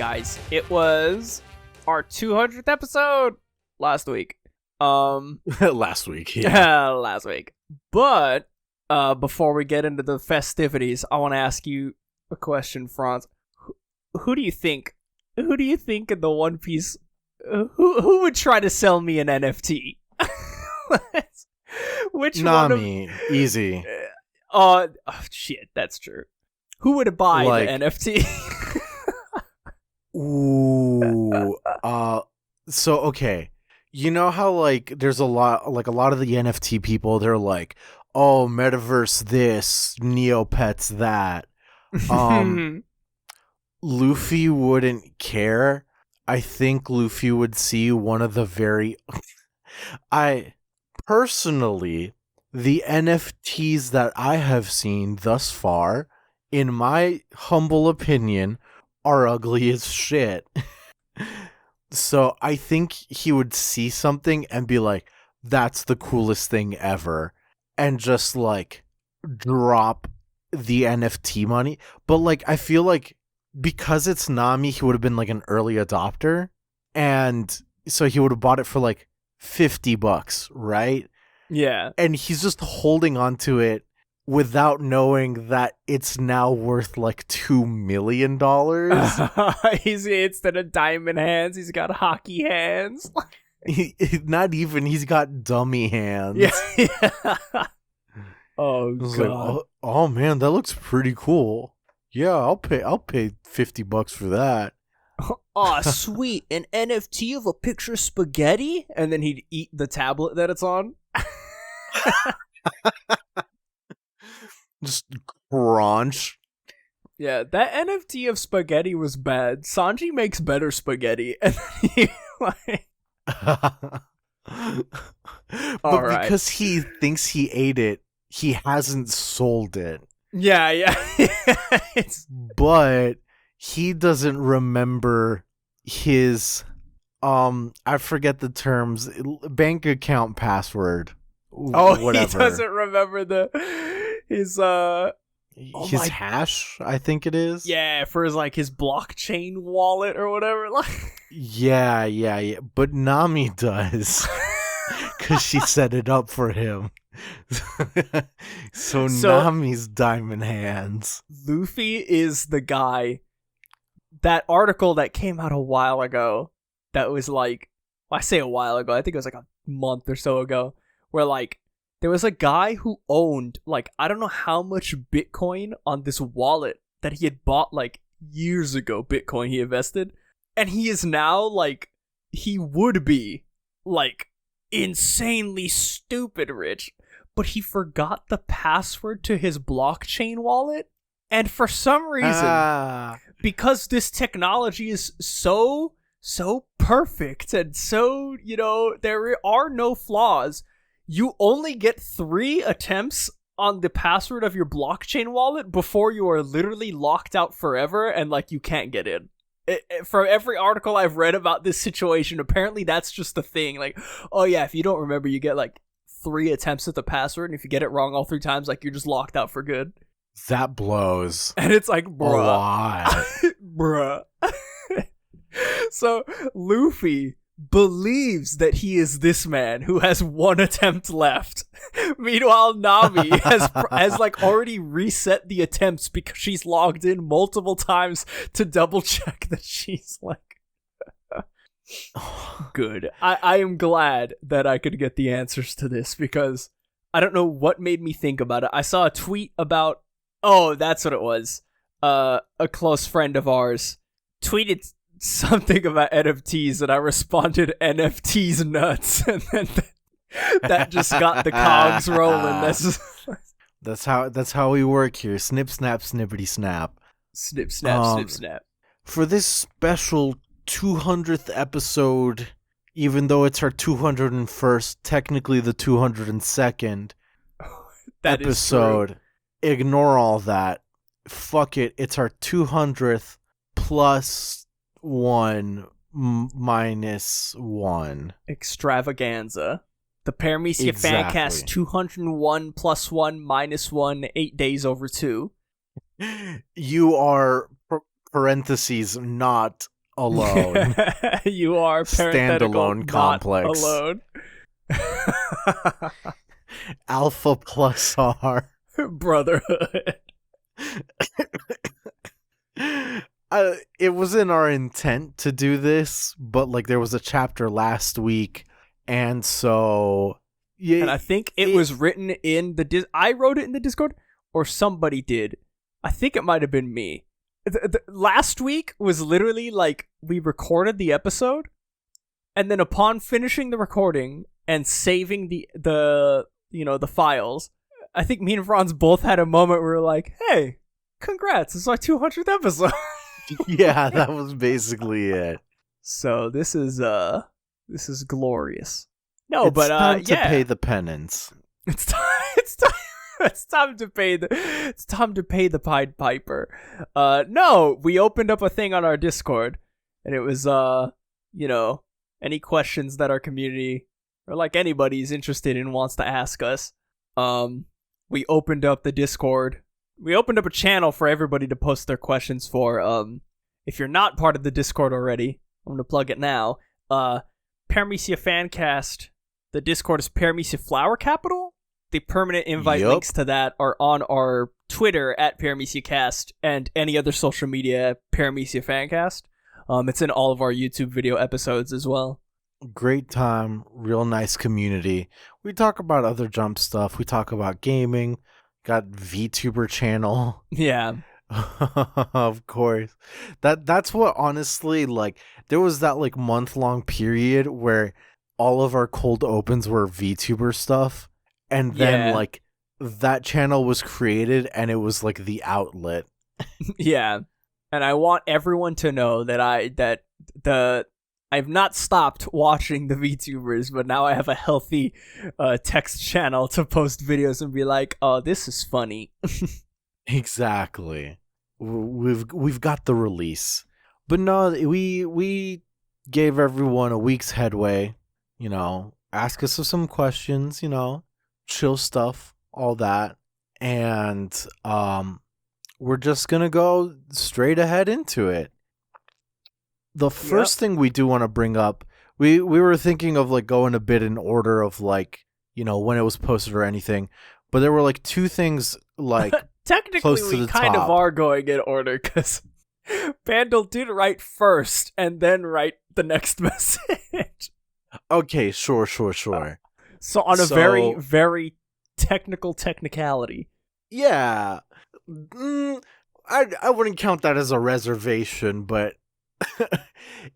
guys. It was our 200th episode last week. Last week, yeah. Last week. But before we get into the festivities, I want to ask you a question, Franz. Who do you think? Who do you think in the One Piece? Who would try to sell me an NFT? Which Nami, easy. Oh shit, that's true. Who would buy the NFT? Ooh. So okay. You know how there's a lot of the NFT people, they're like, oh, metaverse this, Neopets that. Luffy wouldn't care. I think Luffy would see one of the personally, the NFTs that I have seen thus far, in my humble opinion, are ugly as shit. So I think he would see something and be like, that's the coolest thing ever. And just drop the NFT money. But I feel like because it's Nami, he would have been an early adopter. And so he would have bought it for $50, right? Yeah. And he's just holding on to it without knowing that it's now worth $2 million. Instead of diamond hands, he's got hockey hands. Not even, he's got dummy hands. Yeah. Oh god. Oh man, that looks pretty cool. Yeah, I'll pay $50 for that. Oh, sweet. An NFT of a picture of spaghetti? And then he'd eat the tablet that it's on. Just crunch. Yeah, that NFT of spaghetti was bad. Sanji makes better spaghetti. And then he But because he thinks he ate it, he hasn't sold it. Yeah. But he doesn't remember his I forget the terms, bank account password. Whatever. He doesn't remember his hash, I think it is. Yeah, for his blockchain wallet or whatever. Yeah. But Nami does. Cuz she set it up for him. So Nami's diamond hands. Luffy is the guy. That article that came out a while ago, that was I say a while ago, I think it was a month or so ago, where there was a guy who owned I don't know how much Bitcoin on this wallet that he had bought years ago. Bitcoin he invested, and he is now he would be insanely stupid rich, but he forgot the password to his blockchain wallet. And for some reason, because this technology is so perfect and so, there are no flaws, you only get 3 attempts on the password of your blockchain wallet before you are literally locked out forever and you can't get in. For every article I've read about this situation, apparently that's just the thing. Oh yeah, if you don't remember, you get 3 attempts at the password, and if you get it wrong all 3 times, you're just locked out for good. That blows. And it's bruh. A lot. Bruh. So Luffy believes that he is this man who has 1 attempt left. Meanwhile, Nami has already reset the attempts because she's logged in multiple times to double check that she's good. I am glad that I could get the answers to this, because I don't know what made me think about it. I saw a tweet about, that's what it was. A close friend of ours tweeted something about NFTs, and I responded, NFTs nuts, and then that just got the cogs rolling. That's how we work here. Snip, snap, snippity, snap. Snip, snap, snip, snap. For this special 200th episode, even though it's our 201st, technically the 202nd episode, ignore all that. Fuck it. It's our 200th plus 1 minus 1 extravaganza. The Paramecia Fancast 201 plus 1 minus 1, 8 days over 2. You are parentheses not alone. You are Standalone complex. alone. Alpha plus R. Brotherhood. It wasn't our intent to do this, but like there was a chapter last week, and so yeah, and I think it was written in the I wrote it in the Discord, or somebody did. I think it might have been me. Last week was literally like we recorded the episode, and then upon finishing the recording and saving the files, I think me and Franz both had a moment where we were like, "Hey, congrats! It's our 200th episode." Yeah, that was basically it. So this is glorious. No, it's but time to yeah. pay the penance. It's time. It's time to pay the Pied Piper. No, we opened up a thing on our Discord, and it was any questions that our community or like anybody's interested in wants to ask us. We opened up the Discord. We opened up a channel for everybody to post their questions for. If you're not part of the Discord already, I'm gonna plug it now. Paramecia Fancast. The Discord is Paramecia Flower Capital. The permanent invite links to that are on our Twitter at ParameciaCast and any other social media at Paramecia Fancast. It's in all of our YouTube video episodes as well. Great time, real nice community. We talk about other jump stuff. We talk about gaming. Got VTuber channel. Yeah. Of course. That's what honestly, like, there was that like month-long period where all of our cold opens were VTuber stuff. And then, like, that channel was created, and it was, like, the outlet. Yeah. And I want everyone to know that I've not stopped watching the VTubers, but now I have a healthy text channel to post videos and be like, oh, this is funny. Exactly. We've got the release. But no, we gave everyone a week's headway, ask us some questions, chill stuff, all that, and we're just gonna go straight ahead into it. The first thing we do want to bring up, we were thinking of like going a bit in order of like when it was posted or anything, but there were like two things like technically close to we the kind top. of are going in order because Vandal did write first and then write the next message. Okay, sure. So on a very, very technicality. Yeah. I wouldn't count that as a reservation, but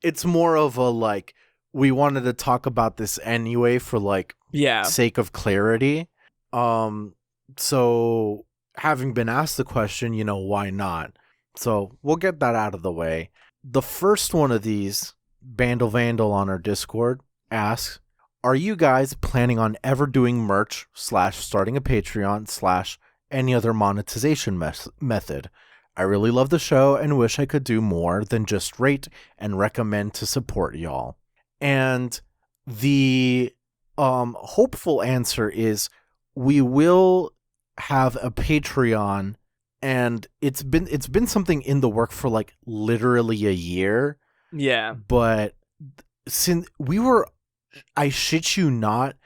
it's more of a like, we wanted to talk about this anyway for like sake of clarity. So having been asked the question, why not? So we'll get that out of the way. The first one of these, Vandal on our Discord, asks, are you guys planning on ever doing merch / starting a Patreon / any other monetization method? I really love the show and wish I could do more than just rate and recommend to support y'all. And the hopeful answer is we will have a Patreon, and it's been something in the work for like literally a year. Yeah. But since we were, I shit you not,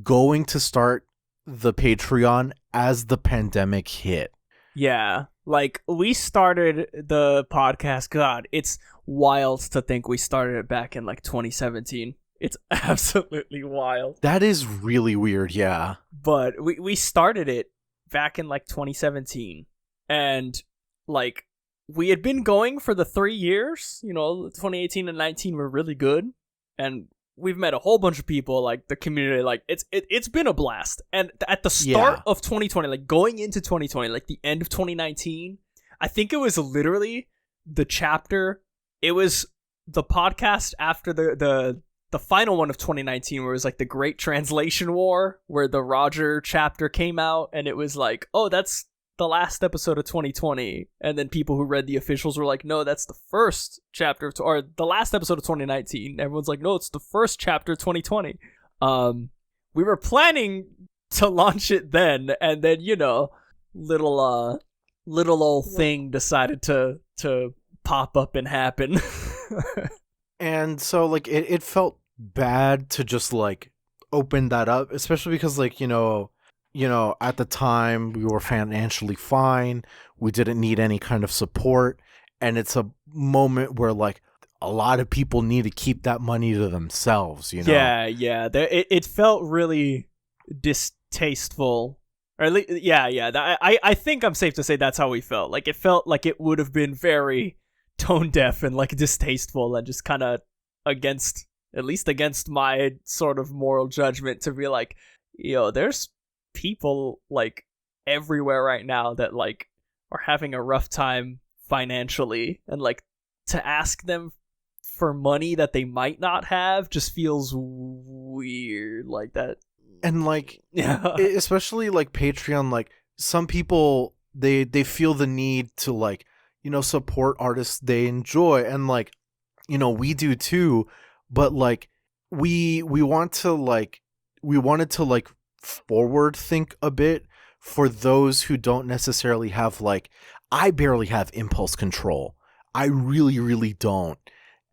going to start the Patreon as the pandemic hit. Yeah. Like, we started the podcast, God, it's wild to think we started it back in like 2017. It's absolutely wild. That is really weird, yeah. But we started it back in like 2017. And like, we had been going for the 3 years, 2018 and 19 were really good. And we've met a whole bunch of people, like the community, like it's been a blast. And at the start of 2020, like going into 2020, like the end of 2019, I think it was literally the chapter. It was the podcast after the final one of 2019, where it was like the Great Translation War, where the Roger chapter came out, and it was like, oh, that's the last episode of 2020. And then people who read the officials were like, no, that's the first chapter or the last episode of 2019. Everyone's like, no, it's the first chapter of 2020. We were planning to launch it then, and then little old thing decided to pop up and happen. And so like it felt bad to just like open that up, especially because like, at the time we were financially fine. We didn't need any kind of support. And it's a moment where like a lot of people need to keep that money to themselves, Yeah. It felt really distasteful. Or at least, yeah. I think I'm safe to say that's how we felt. Like, it felt like it would have been very tone deaf and like distasteful and just kind of against, at least against my sort of moral judgment to be like, there's people like everywhere right now that like are having a rough time financially, and like to ask them for money that they might not have just feels weird like that. And like, Yeah. especially like Patreon, like some people they feel the need to like, support artists they enjoy, and like, we do too, but like we wanted to like forward think a bit for those who don't necessarily have like, I barely have impulse control. I really, really don't.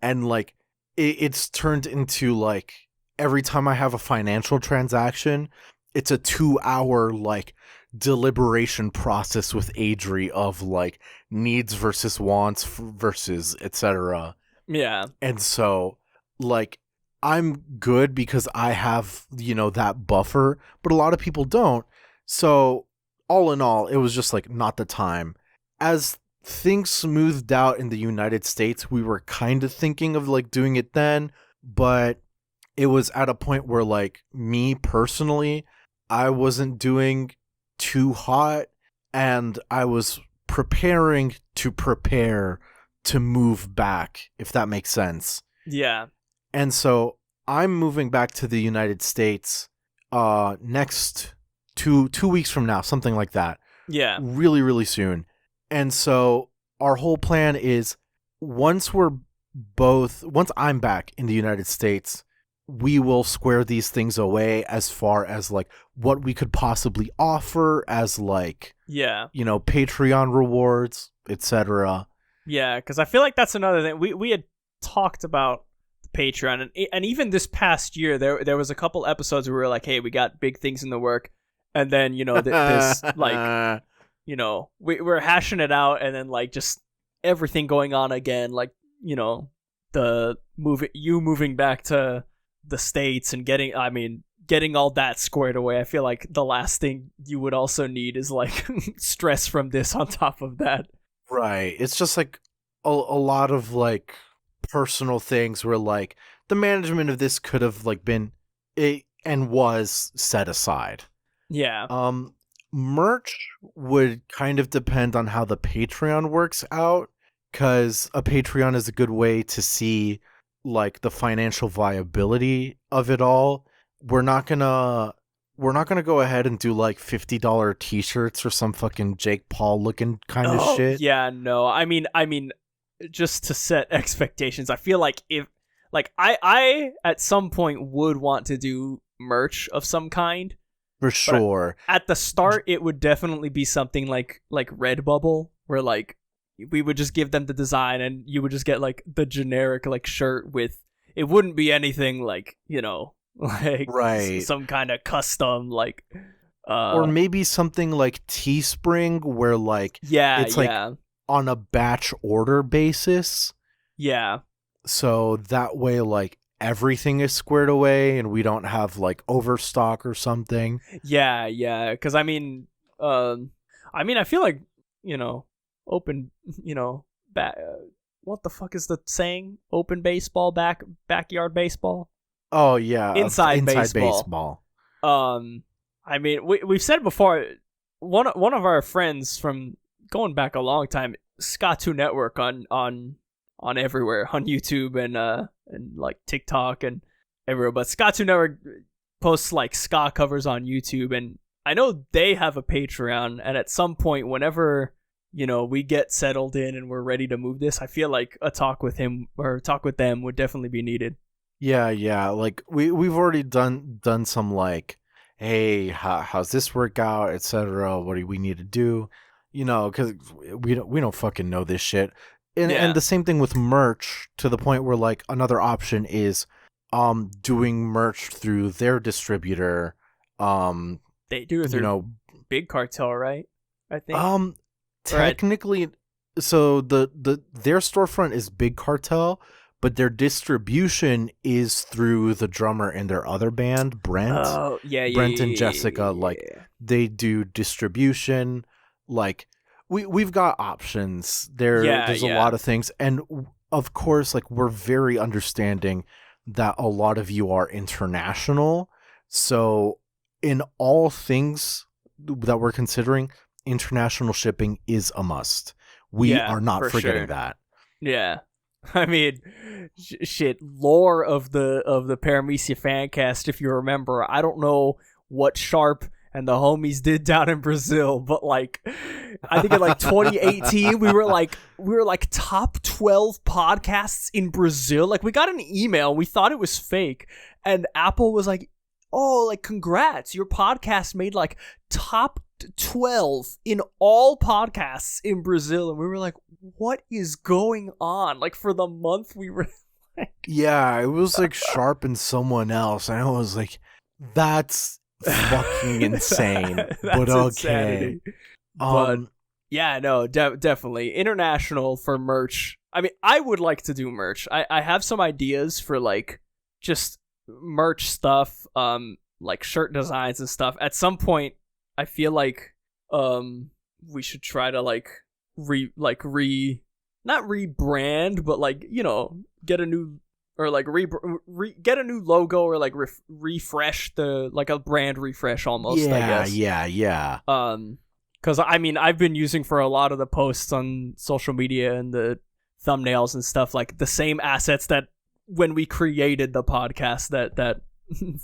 And like it's turned into like every time I have a financial transaction, it's a 2-hour like deliberation process with Adri of like needs versus wants versus etc. Yeah. And so like I'm good because I have, that buffer, but a lot of people don't. So all in all, it was just like not the time. As things smoothed out in the United States, we were kind of thinking of like doing it then, but it was at a point where like me personally, I wasn't doing too hot, and I was preparing to prepare to move back, if that makes sense. Yeah. And so I'm moving back to the United States next two weeks from now, something like that. Yeah. Really, really soon. And so our whole plan is once I'm back in the United States, we will square these things away as far as like what we could possibly offer as like, Patreon rewards, etc. Yeah, because I feel like that's another thing. We had talked about Patreon, and even this past year, there was a couple episodes where we were like, hey, we got big things in the work, and then this like we're hashing it out, and then like just everything going on again, like the moving back to the States and getting all that squared away. I feel like the last thing you would also need is like stress from this on top of that. Right. It's just like a lot of like personal things where like the management of this could have like been and was set aside. Yeah. Merch would kind of depend on how the Patreon works out, because a Patreon is a good way to see like the financial viability of it all. We're not gonna go ahead and do like $50 t-shirts or some fucking Jake Paul looking kind of shit. Yeah, no. I mean, just to set expectations, I feel like if like I at some point would want to do merch of some kind. For sure. At the start, it would definitely be something like Redbubble, where like we would just give them the design and you would just get like the generic like shirt with, it wouldn't be anything like, like right. some kind of custom like or maybe something like Teespring where like it's like on a batch order basis. Yeah. So that way like everything is squared away and we don't have like overstock or something. Yeah, because I feel like open, what the fuck is the saying? Open baseball, backyard baseball. Oh yeah, inside baseball. We've said it before. One of our friends from going back a long time, Scott2 Network on everywhere, on YouTube and like TikTok and everywhere. But Scott2 Network posts like ska covers on YouTube, and I know they have a Patreon. And at some point, whenever we get settled in and we're ready to move this, I feel like a talk with him or talk with them would definitely be needed. Yeah. Like we've already done some like, hey, how's this work out, etc. What do we need to do? Because we don't fucking know this shit. And the same thing with merch, to the point where like another option is doing merch through their distributor. They do it through Big Cartel, right? I think. Technically, so their storefront is Big Cartel, but their distribution is through the drummer in their other band, Brent. Oh, yeah. Brent and Jessica, like they do distribution. Like we've got options. There's a lot of things, and of course, like we're very understanding that a lot of you are international. So in all things that we're considering, international shipping is a must. We are not forgetting that. Yeah. I mean, shit, lore of the Paramecia Fancast, if you remember. I don't know what Sharp and the homies did down in Brazil, but like I think in like 2018 we were like top 12 podcasts in Brazil. Like we got an email, we thought it was fake, and Apple was like, "Oh, like congrats, your podcast made like top 12 in all podcasts in Brazil." And we were like, what is going on? Like for the month we were like, yeah, it was like Sharp and someone else, and I was like, that's fucking insane. But okay. Insanity. But yeah, no, definitely international for merch. I mean, I would like to do merch. I have some ideas for like just merch stuff, like shirt designs and stuff. At some point I feel like we should try to not rebrand, but like, you know, get a new, or like get a new logo, or like refresh the, like a brand refresh almost. I guess. Yeah. Because I mean, I've been using for a lot of the posts on social media and the thumbnails and stuff, like the same assets that when we created the podcast that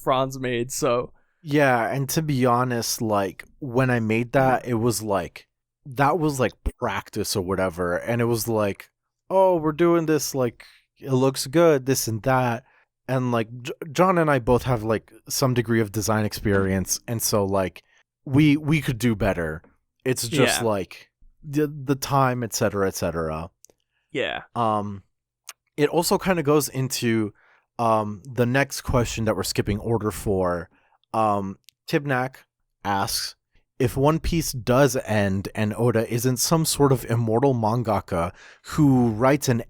Franz made. So yeah, and to be honest, like when I made that, it was like, that was like practice or whatever, and it was like, oh, we're doing this, like it looks good, this and that, and like John and I both have like some degree of design experience, and so like we could do better. It's just like the time, etc. Yeah. It also kind of goes into the next question that we're skipping order for. Tibnak asks, if One Piece does end and Oda isn't some sort of immortal mangaka who writes an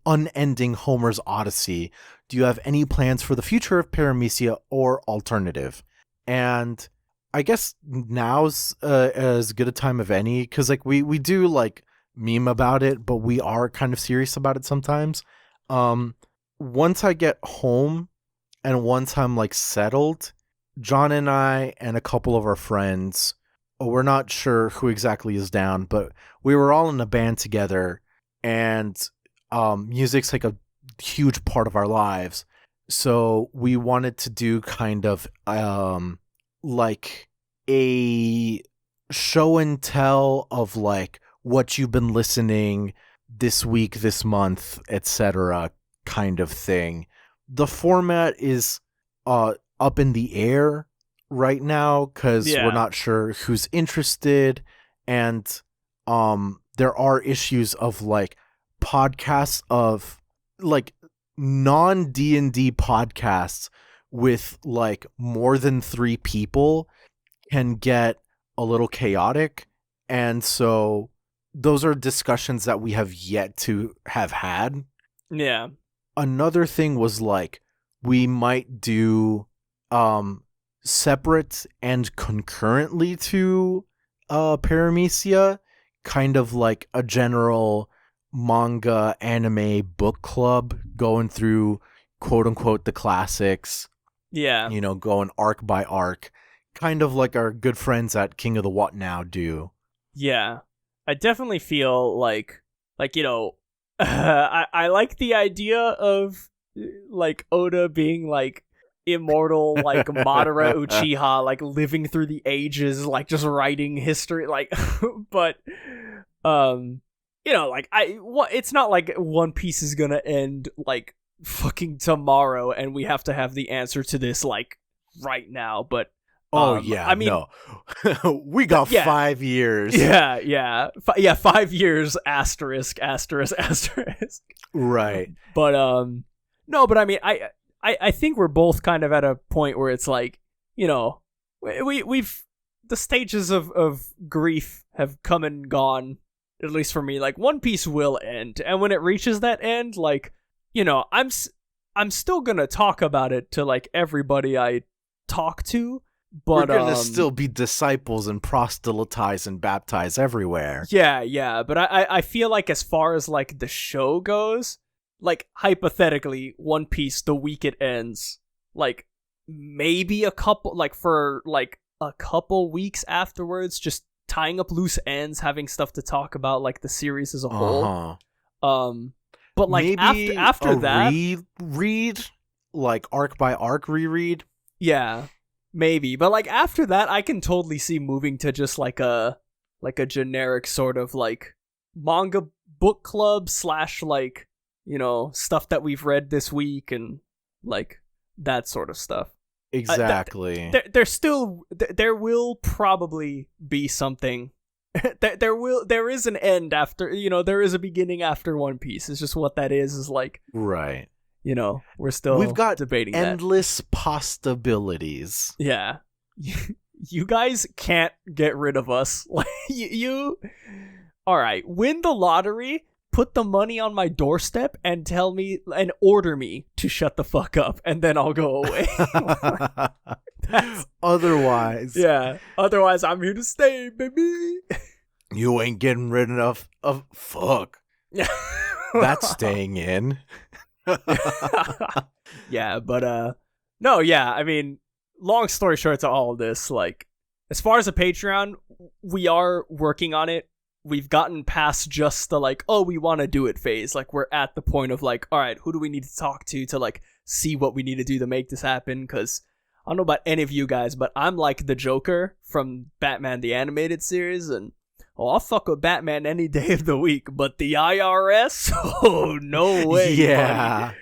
unending Homer's Odyssey, do you have any plans for the future of Paramecia or alternative? And I guess now's as good a time of any, because like we do like meme about it, but we are kind of serious about it sometimes. Once I get home and once I'm like settled, John and I and a couple of our friends, we're not sure who exactly is down, but we were all in a band together, and music's like a huge part of our lives. So we wanted to do kind of like a show and tell of like what you've been listening this week, this month, etc. kind of thing. The format is up in the air right now because we're not sure who's interested, and there are issues of like podcasts of like non D&D podcasts with like more than 3 people can get a little chaotic, and so those are discussions that we have yet to have had. Yeah. Another thing was like we might do separate and concurrently to Paramecia, kind of like a general manga anime book club going through quote unquote the classics. Yeah. You know, going arc by arc, kind of like our good friends at King of the What Now do. Yeah. I definitely feel like you know, I like the idea of like Oda being like immortal, like Madara Uchiha, like living through the ages, like just writing history, like but you know, like it's not like One Piece is gonna end like fucking tomorrow and we have to have the answer to this like right now, but Oh yeah, I mean, no, we got yeah, 5 years. Yeah. 5 years. Asterisk. Right. But no. But I mean, I think we're both kind of at a point where it's like, you know, we've the stages of grief have come and gone. At least for me, like One Piece will end, and when it reaches that end, like, you know, I'm still gonna talk about it to like everybody I talk to. But we're gonna still be disciples and proselytize and baptize everywhere. Yeah. But I feel like as far as like the show goes, like hypothetically, One Piece, the week it ends, like maybe a couple weeks afterwards, just tying up loose ends, having stuff to talk about, like the series as a whole. But like maybe after that, reread, like arc by arc reread. Yeah. Maybe, but like after that, I can totally see moving to just like a generic sort of like manga book club / like, you know, stuff that we've read this week and like that sort of stuff. Exactly. There will probably be something. There is an end after, you know, there is a beginning after One Piece. It's just what that is like, right. You know, we've got debating endless possibilities. Yeah. You guys can't get rid of us. Like you all right, win the lottery, put the money on my doorstep and tell me and order me to shut the fuck up, and then I'll go away. Otherwise I'm here to stay, baby. You ain't getting rid of fuck. That's staying in. Yeah, but no, yeah, I mean, long story short to all of this, like, as far as a Patreon, we are working on it. We've gotten past just the like, oh, we want to do it phase. Like, we're at the point of like, all right, who do we need to talk to like see what we need to do to make this happen? Because I don't know about any of you guys, but I'm like the Joker from Batman the Animated Series, and I'll fuck with Batman any day of the week, but the IRS? Oh, no way. Yeah.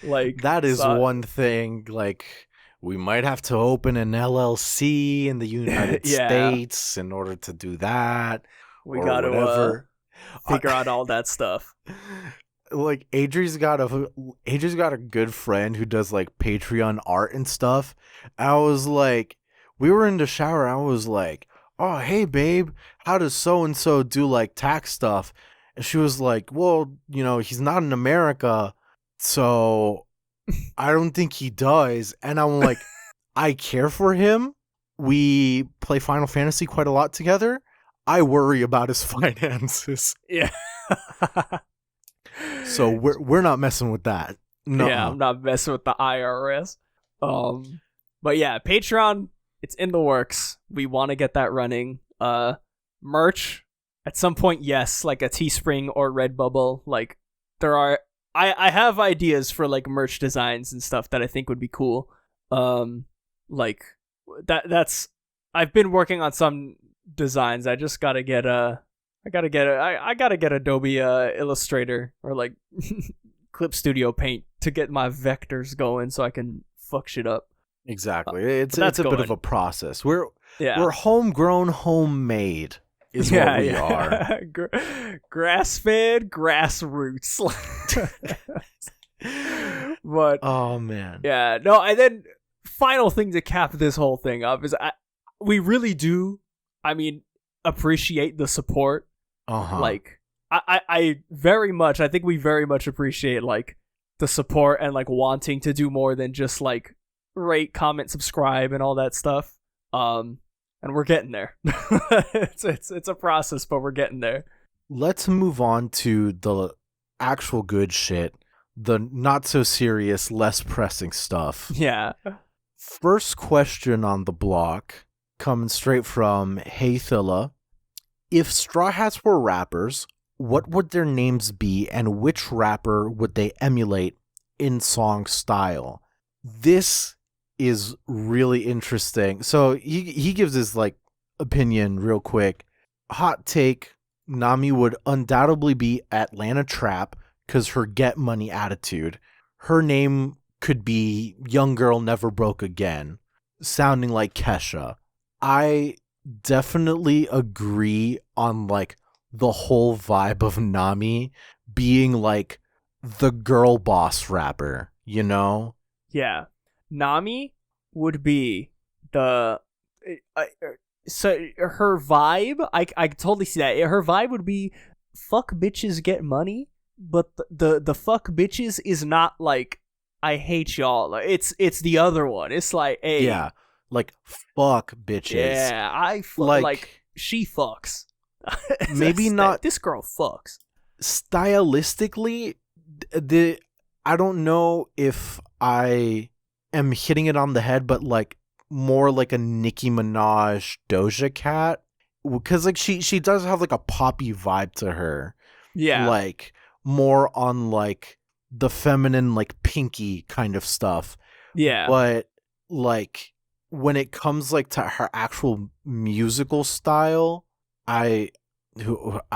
Buddy. Like, that is one thing. Like, we might have to open an LLC in the United States in order to do that. We got to figure out all that stuff. Like, Adri's got a good friend who does like Patreon art and stuff. I was like, we were in the shower. I was like, oh, hey, babe, how does so-and-so do, like, tax stuff? And she was like, well, you know, he's not in America, so I don't think he does. And I'm like, I care for him. We play Final Fantasy quite a lot together. I worry about his finances. Yeah. So we're not messing with that. No. Yeah, I'm not messing with the IRS. But yeah, Patreon, it's in the works. We want to get that running. Merch at some point, yes, like a Teespring or Redbubble. Like, there are I have ideas for like merch designs and stuff that I think would be cool. Like that's I've been working on some designs. I just gotta get I gotta get Adobe Illustrator or like Clip Studio Paint to get my vectors going so I can fuck shit up. Exactly. It's a bit of a process. We're homegrown, homemade is what we are. Grass-fed, grassroots. But oh man. Yeah, no, and then final thing to cap this whole thing up is we really do, I mean, appreciate the support. Like I very much, I think we very much appreciate like the support and like wanting to do more than just like rate, comment, subscribe, and all that stuff. And we're getting there. It's a process, but we're getting there. Let's move on to the actual good shit, the not so serious, less pressing stuff. Yeah. First question on the block, coming straight from Haythilla. If Straw Hats were rappers, what would their names be, and which rapper would they emulate in song style? This is really interesting. So he gives his like opinion real quick. Hot take: Nami would undoubtedly be Atlanta Trap because her get money attitude. Her name could be Young Girl Never Broke Again. sounding like Kesha. I definitely agree on like the whole vibe of Nami being like the girl boss rapper, you know? Yeah. Nami would be the so her vibe, I totally see that. Her vibe would be fuck bitches get money, but the fuck bitches is not like I hate y'all. It's the other one. It's like, hey, Yeah, like fuck bitches. yeah, like she fucks. Maybe not this girl fucks. stylistically. The I don't know if I am hitting it on the head, but like more like a Nicki Minaj Doja Cat, because like she does have like a poppy vibe to her. Yeah. Like more on like the feminine, like Pinky kind of stuff. Yeah. But like when it comes like to her actual musical style, I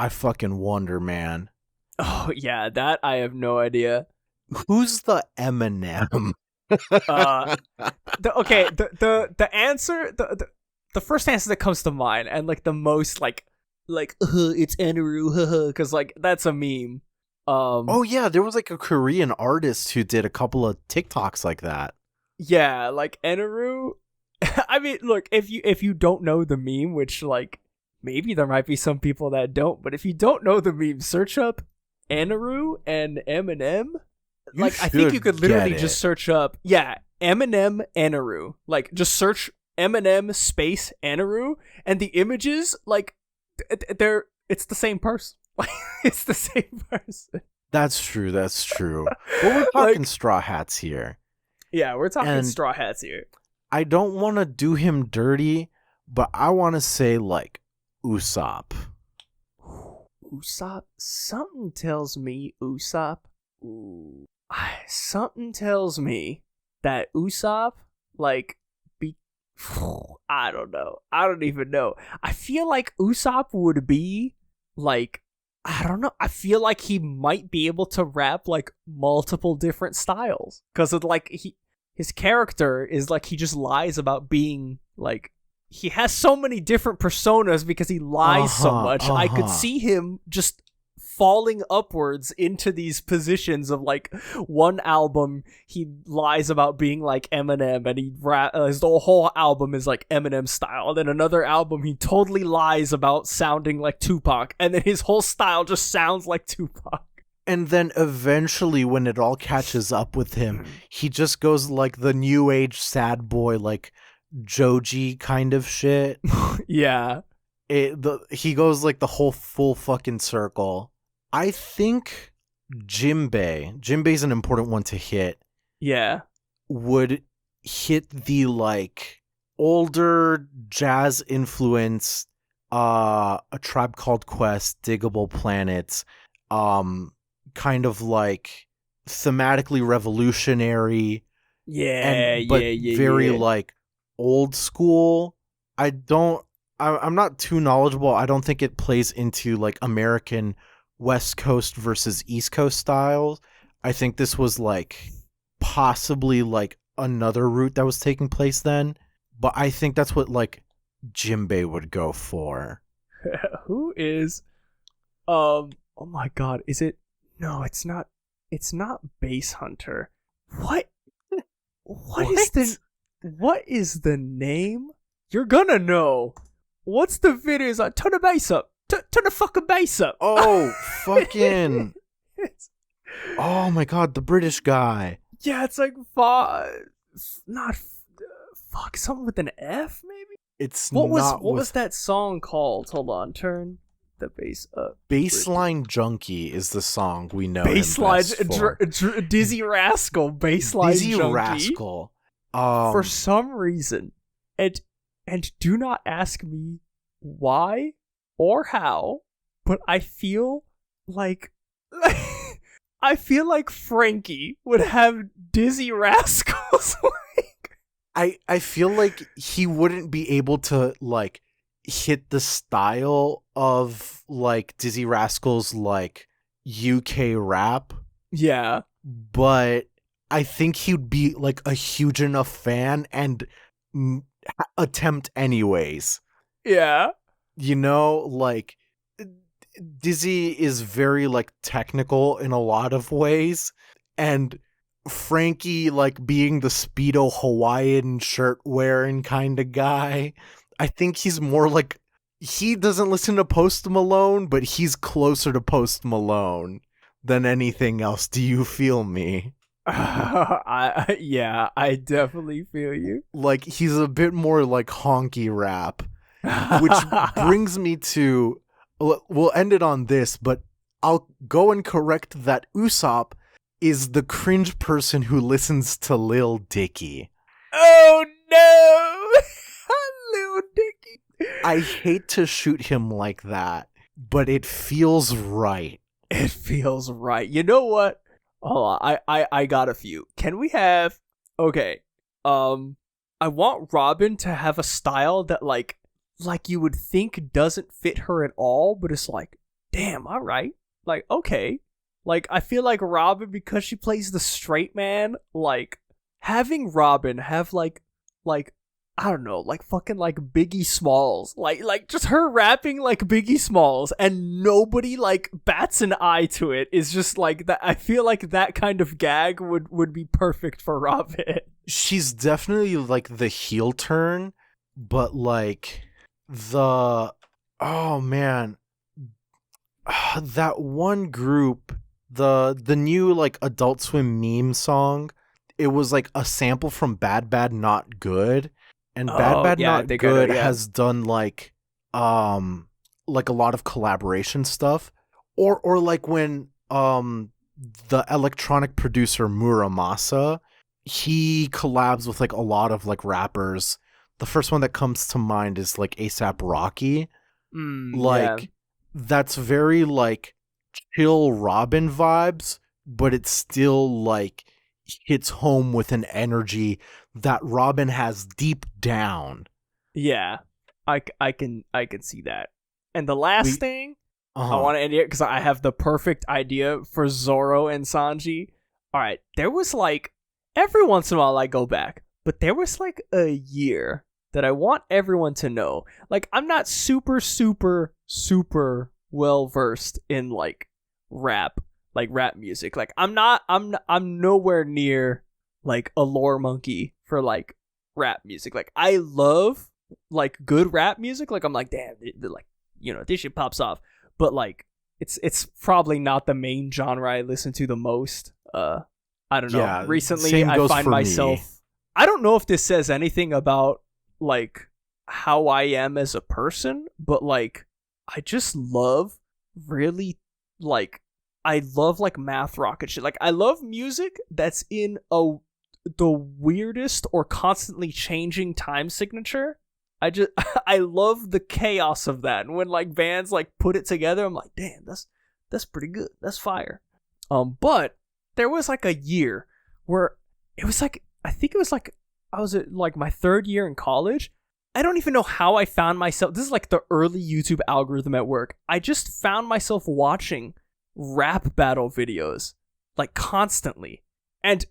fucking wonder, man. Oh yeah, that I have no idea. Who's the Eminem? The answer, the first answer that comes to mind, and like the most like it's Eneru, because like that's a meme. Oh yeah, there was like a Korean artist who did a couple of TikToks like that. Yeah, like Eneru. I mean, look, if you don't know the meme, which like maybe there might be some people that don't, but if you don't know the meme, search up Eneru and Eminem. Like, I think you could literally just search up, Eminem Eneru. Like, just search Eminem space Eneru, and the images, like, it's the same person. Like, it's the same person. That's true. Well, we're talking like, Straw Hats here. Yeah, we're talking Straw Hats here. I don't want to do him dirty, but I want to say, like, Usopp. Usopp? Something tells me Usopp. Ooh. Something tells me that Usopp, like, I don't know. I don't even know. I feel like Usopp would be, like, I don't know. I feel like he might be able to rap, like, multiple different styles. Because, like, his character is, like, he just lies about being, like, he has so many different personas because he lies so much. I could see him just falling upwards into these positions of like one album he lies about being like Eminem and his whole album is like Eminem style, and then another album he totally lies about sounding like Tupac, and then his whole style just sounds like Tupac. And then eventually when it all catches up with him, he just goes like the new age sad boy, like Joji kind of shit. Yeah. He goes like the whole full fucking circle. I think Jinbei's an important one to hit. Yeah. Would hit the like older jazz influence, A Tribe Called Quest, Diggable Planets, kind of like thematically revolutionary. Yeah, but very like old school. I'm not too knowledgeable. I don't think it plays into like American West Coast versus East Coast styles. I think this was like possibly like another route that was taking place then, but I think that's what like Jinbei would go for. Who is oh my god, is it? No, it's not Base Hunter. What is the name? You're gonna know. What's the videos on? Turn the bass up. Turn the fucking bass up. Oh, fucking. Oh my god, the British guy. Yeah, it's like something with an F maybe? What was that song called? Hold on, turn the bass up. Baseline Junkie is the song we know. Baseline Dizzy Rascal. Baseline Dizzy Junkie. Rascal. For some reason, and do not ask me why or how, but I feel like Frankie would have Dizzy Rascals. I feel like he wouldn't be able to like hit the style of like Dizzy Rascals like UK rap. Yeah. But I think he'd be like a huge enough fan and n- attempt anyways. Yeah. You know, like Dizzy is very like technical in a lot of ways, and Frankie like being the Speedo Hawaiian shirt wearing kind of guy. I think he's more like, he doesn't listen to Post Malone, but he's closer to Post Malone than anything else. Do you feel me? Yeah, I definitely feel you. Like, he's a bit more like honky rap, which brings me to, we'll end it on this, but I'll go and correct that Usopp is the cringe person who listens to Lil Dicky. Oh no! Lil Dicky. I hate to shoot him like that, but it feels right. It feels right. You know what? Hold on. I got a few. Can we have, okay. I want Robin to have a style that like you would think doesn't fit her at all, but it's like, damn, all right. Like, okay. Like, I feel like Robin, because she plays the straight man, like, having Robin have like I don't know, like fucking like Biggie Smalls, like just her rapping like Biggie Smalls, and nobody like bats an eye to it, is just like that. I feel like that kind of gag would be perfect for Robin. She's definitely like the heel turn, but like the, oh man, that one group, the new like Adult Swim meme song, it was like a sample from Bad Bad Not Good. And Bad Bad Not Good has done like a lot of collaboration stuff, or like when the electronic producer Muramasa, he collabs with like a lot of like rappers. The first one that comes to mind is like ASAP Rocky. That's very like chill Robin vibes, but it's still like hits home with an energy that Robin has deep down. Yeah, I can see that. And the last thing, I want to end it because I have the perfect idea for Zoro and Sanji. All right, there was like, every once in a while I go back, but there was like a year that I want everyone to know. Like, I'm not super well versed in like rap music. Like, I'm nowhere near like a lore monkey for like rap music. Like, I love like good rap music. Like, I'm like, damn, like, you know, this shit pops off. But like, it's probably not the main genre I listen to the most. I don't know. Yeah, recently I find myself me. I don't know if this says anything about like how I am as a person, but like I just love really like, I love like math rock and shit. Like, I love music that's in the weirdest or constantly changing time signature. I love the chaos of that. And when like bands like put it together, I'm like, damn, that's pretty good. That's fire. But there was like a year where it was like, I think it was like, I was at like my third year in college. I don't even know how I found myself. This is like the early YouTube algorithm at work. I just found myself watching rap battle videos like constantly. And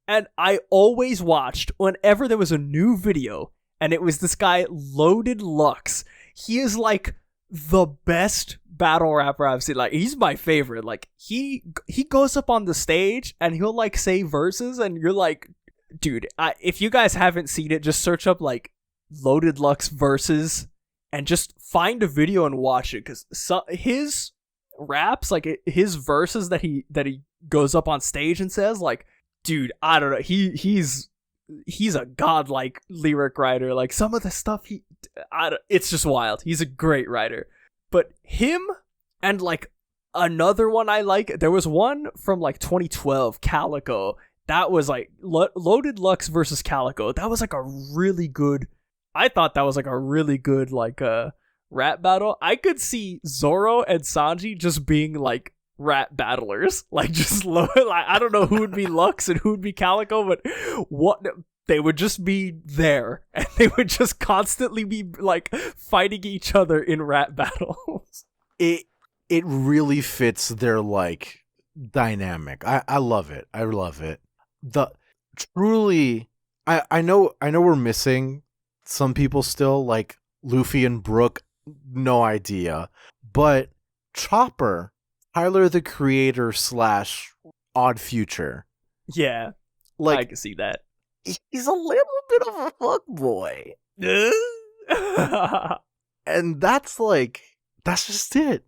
and I always watched whenever there was a new video, and it was this guy Loaded Lux. He is like the best battle rapper I've seen. Like, he's my favorite. Like, he goes up on the stage and he'll like say verses, and you're like, dude, if you guys haven't seen it, just search up like Loaded Lux verses and just find a video and watch it, because his raps, like his verses that he goes up on stage and says, like, dude, I don't know, he's a godlike lyric writer. Like, some of the stuff it's just wild. He's a great writer. But him and like another one I like, there was one from like 2012, Calico. That was like Loaded Lux versus Calico. That was like a really good, I thought that was like a really good like rap battle. I could see Zoro and Sanji just being like rap battlers. Like, just like, I don't know who would be Lux and who would be Calico, but what, they would just be there and they would just constantly be like fighting each other in rap battles. It really fits their like dynamic. I love it. I love it. The truly I know we're missing some people still, like Luffy and Brook, no idea. But Chopper, Tyler the Creator / Odd Future. Yeah, Like, I can see that. He's a little bit of a fuckboy. And that's just it.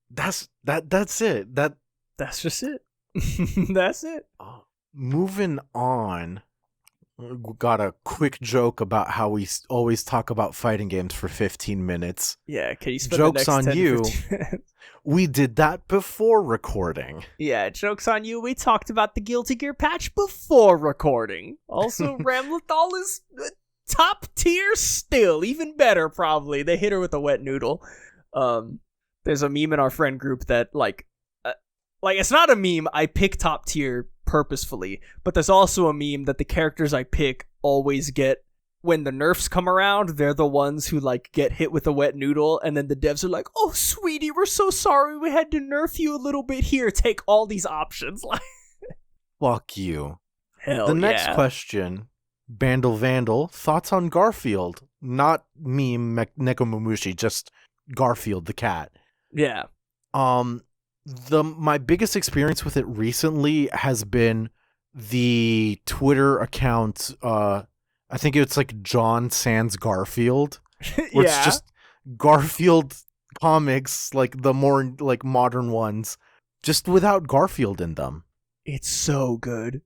That's it. That's just it. That's it. Moving on. Got a quick joke about how we always talk about fighting games for 15 minutes. Yeah, can you spend Joke's the next on 10 you. 15 minutes? We did that before recording. Yeah, joke's on you. We talked about the Guilty Gear patch before recording. Also, Ramlethal is top tier still. Even better, probably. They hit her with a wet noodle. There's a meme in our friend group that, like, it's not a meme. I pick top tier purposefully, but there's also a meme that the characters I pick always get, when the nerfs come around, they're the ones who, like, get hit with a wet noodle, and then the devs are like, oh, sweetie, we're so sorry we had to nerf you a little bit. Here, take all these options. Fuck you. Hell The next question, Vandal, thoughts on Garfield? Not meme Nekomamushi, just Garfield the cat. Yeah. My biggest experience with it recently has been the Twitter account, I think it's like John Sans Garfield, where it's just Garfield comics, like the more like modern ones, just without Garfield in them. It's so good.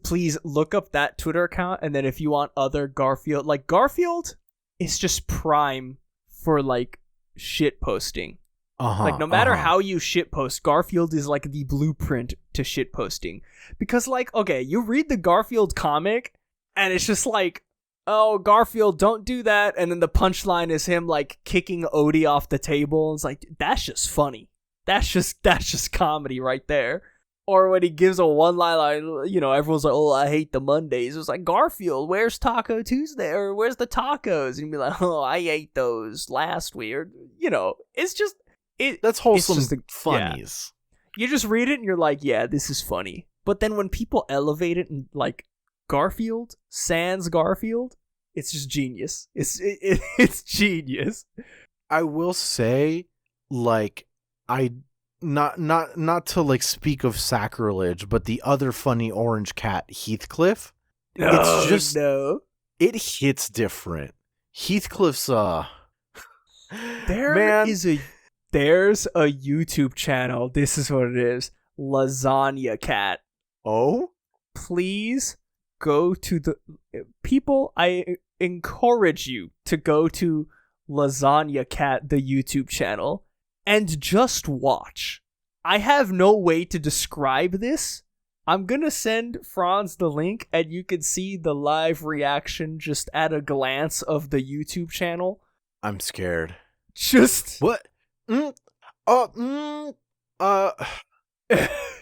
Please look up that Twitter account, and then if you want other Garfield, like, Garfield is just prime for, like, shit posting. Like, no matter how you shitpost, Garfield is like the blueprint to shitposting. Because, like, okay, you read the Garfield comic, and it's just like, oh, Garfield, don't do that. And then the punchline is him, like, kicking Odie off the table. It's like, that's just funny. That's just comedy right there. Or when he gives a one-line, like, you know, everyone's like, oh, I hate the Mondays. It's like, Garfield, where's Taco Tuesday? Or where's the tacos? And you'd be like, oh, I ate those last week. Or, you know, it's just... That's wholesome Yeah. funnies. You just read it and you're like, yeah, this is funny. But then when people elevate it and, like, Garfield, Sans Garfield, it's just genius. It's genius. I will say, like, not to, like, speak of sacrilege, but the other funny orange cat, Heathcliff, it's just it hits different. Heathcliff's There's a YouTube channel. This is what it is. Lasagna Cat. Oh? Please go to the... People, I encourage you to go to Lasagna Cat, the YouTube channel, and just watch. I have no way to describe this. I'm gonna send Franz the link, and you can see the live reaction just at a glance of the YouTube channel. I'm scared. Just... What?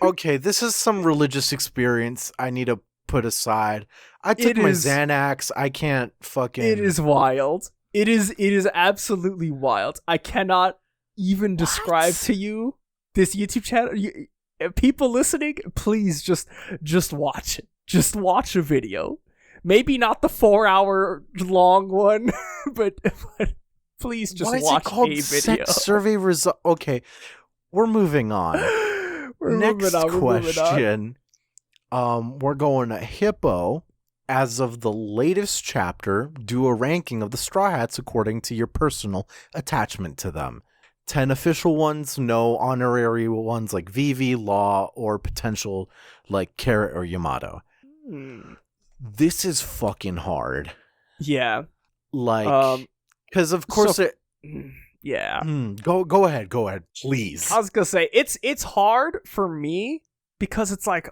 Okay, this is some religious experience I need to put aside. I took my Xanax. I can't fucking... It is wild. It is absolutely wild. I cannot even describe to you this YouTube channel. People listening, please just watch it. Just watch a video. Maybe not the 4-hour long one, but please just watch a video. Sex survey result. Okay, we're moving on. Next question. We're going to Hippo. As of the latest chapter, do a ranking of the Straw Hats according to your personal attachment to them. 10 official ones, no honorary ones like Vivi, Law, or potential like Carrot or Yamato. This is fucking hard. Yeah. Like, because of course yeah. Go ahead, please. I was gonna say it's hard for me because it's like,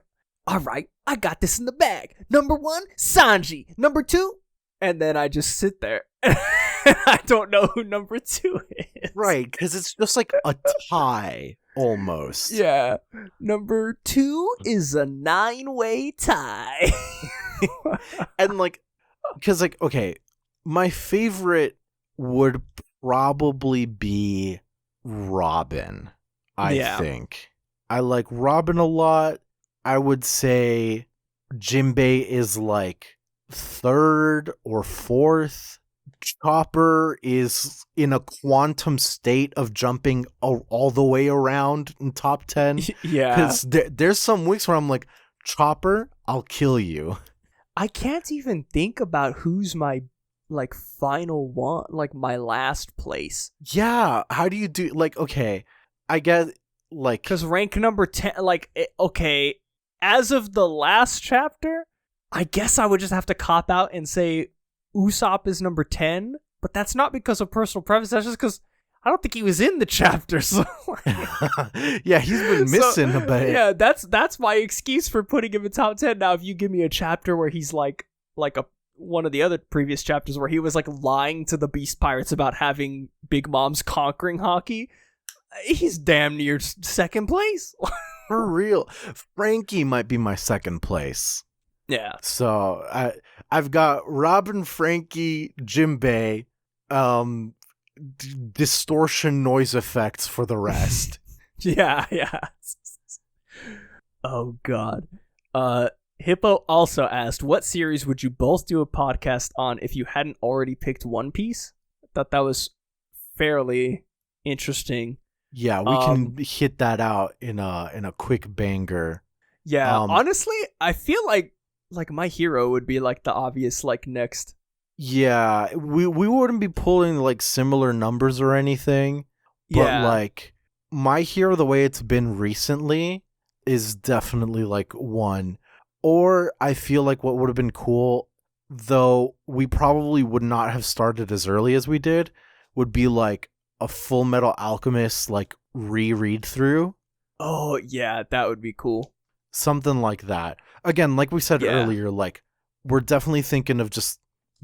all right, I got this in the bag. Number 1, Sanji. Number 2, and then I just sit there. I don't know who number 2 is. Right, because it's just like a tie almost. Yeah. Number 2 is a 9-way tie. And like, because like, okay, my favorite would probably be Robin. I think I like Robin a lot. I would say Jinbei is like third or fourth. Chopper is in a quantum state of jumping all the way around in top 10. Yeah. Because there's some weeks where I'm like, Chopper, I'll kill you. I can't even think about who's my like final one, like my last place. Yeah, how do you do, like, okay, I guess, like, because rank number 10, like, okay, as of the last chapter, I guess I would just have to cop out and say Usopp is number 10, but that's not because of personal preference, that's just because I don't think he was in the chapter. So yeah, he's been missing a bit. Yeah, that's my excuse for putting him in top 10. Now, if you give me a chapter where he's like one of the other previous chapters where he was like lying to the Beast Pirates about having Big Mom's conquering hockey, he's damn near second place. For real. Frankie might be my second place. Yeah. So I've got Robin, Frankie, Jimbei, distortion noise effects for the rest. Yeah. Oh God. Hippo also asked, what series would you both do a podcast on if you hadn't already picked One Piece? I thought that was fairly interesting. Yeah, we can hit that out in a quick banger. Yeah, honestly, I feel like My Hero would be like the obvious like next. Yeah, we wouldn't be pulling like similar numbers or anything, but like My Hero, the way it's been recently, is definitely like one. Or I feel like what would have been cool, though we probably would not have started as early as we did, would be like a Full Metal Alchemist like reread through. Oh yeah, that would be cool. Something like that. Again, like we said earlier, like we're definitely thinking of just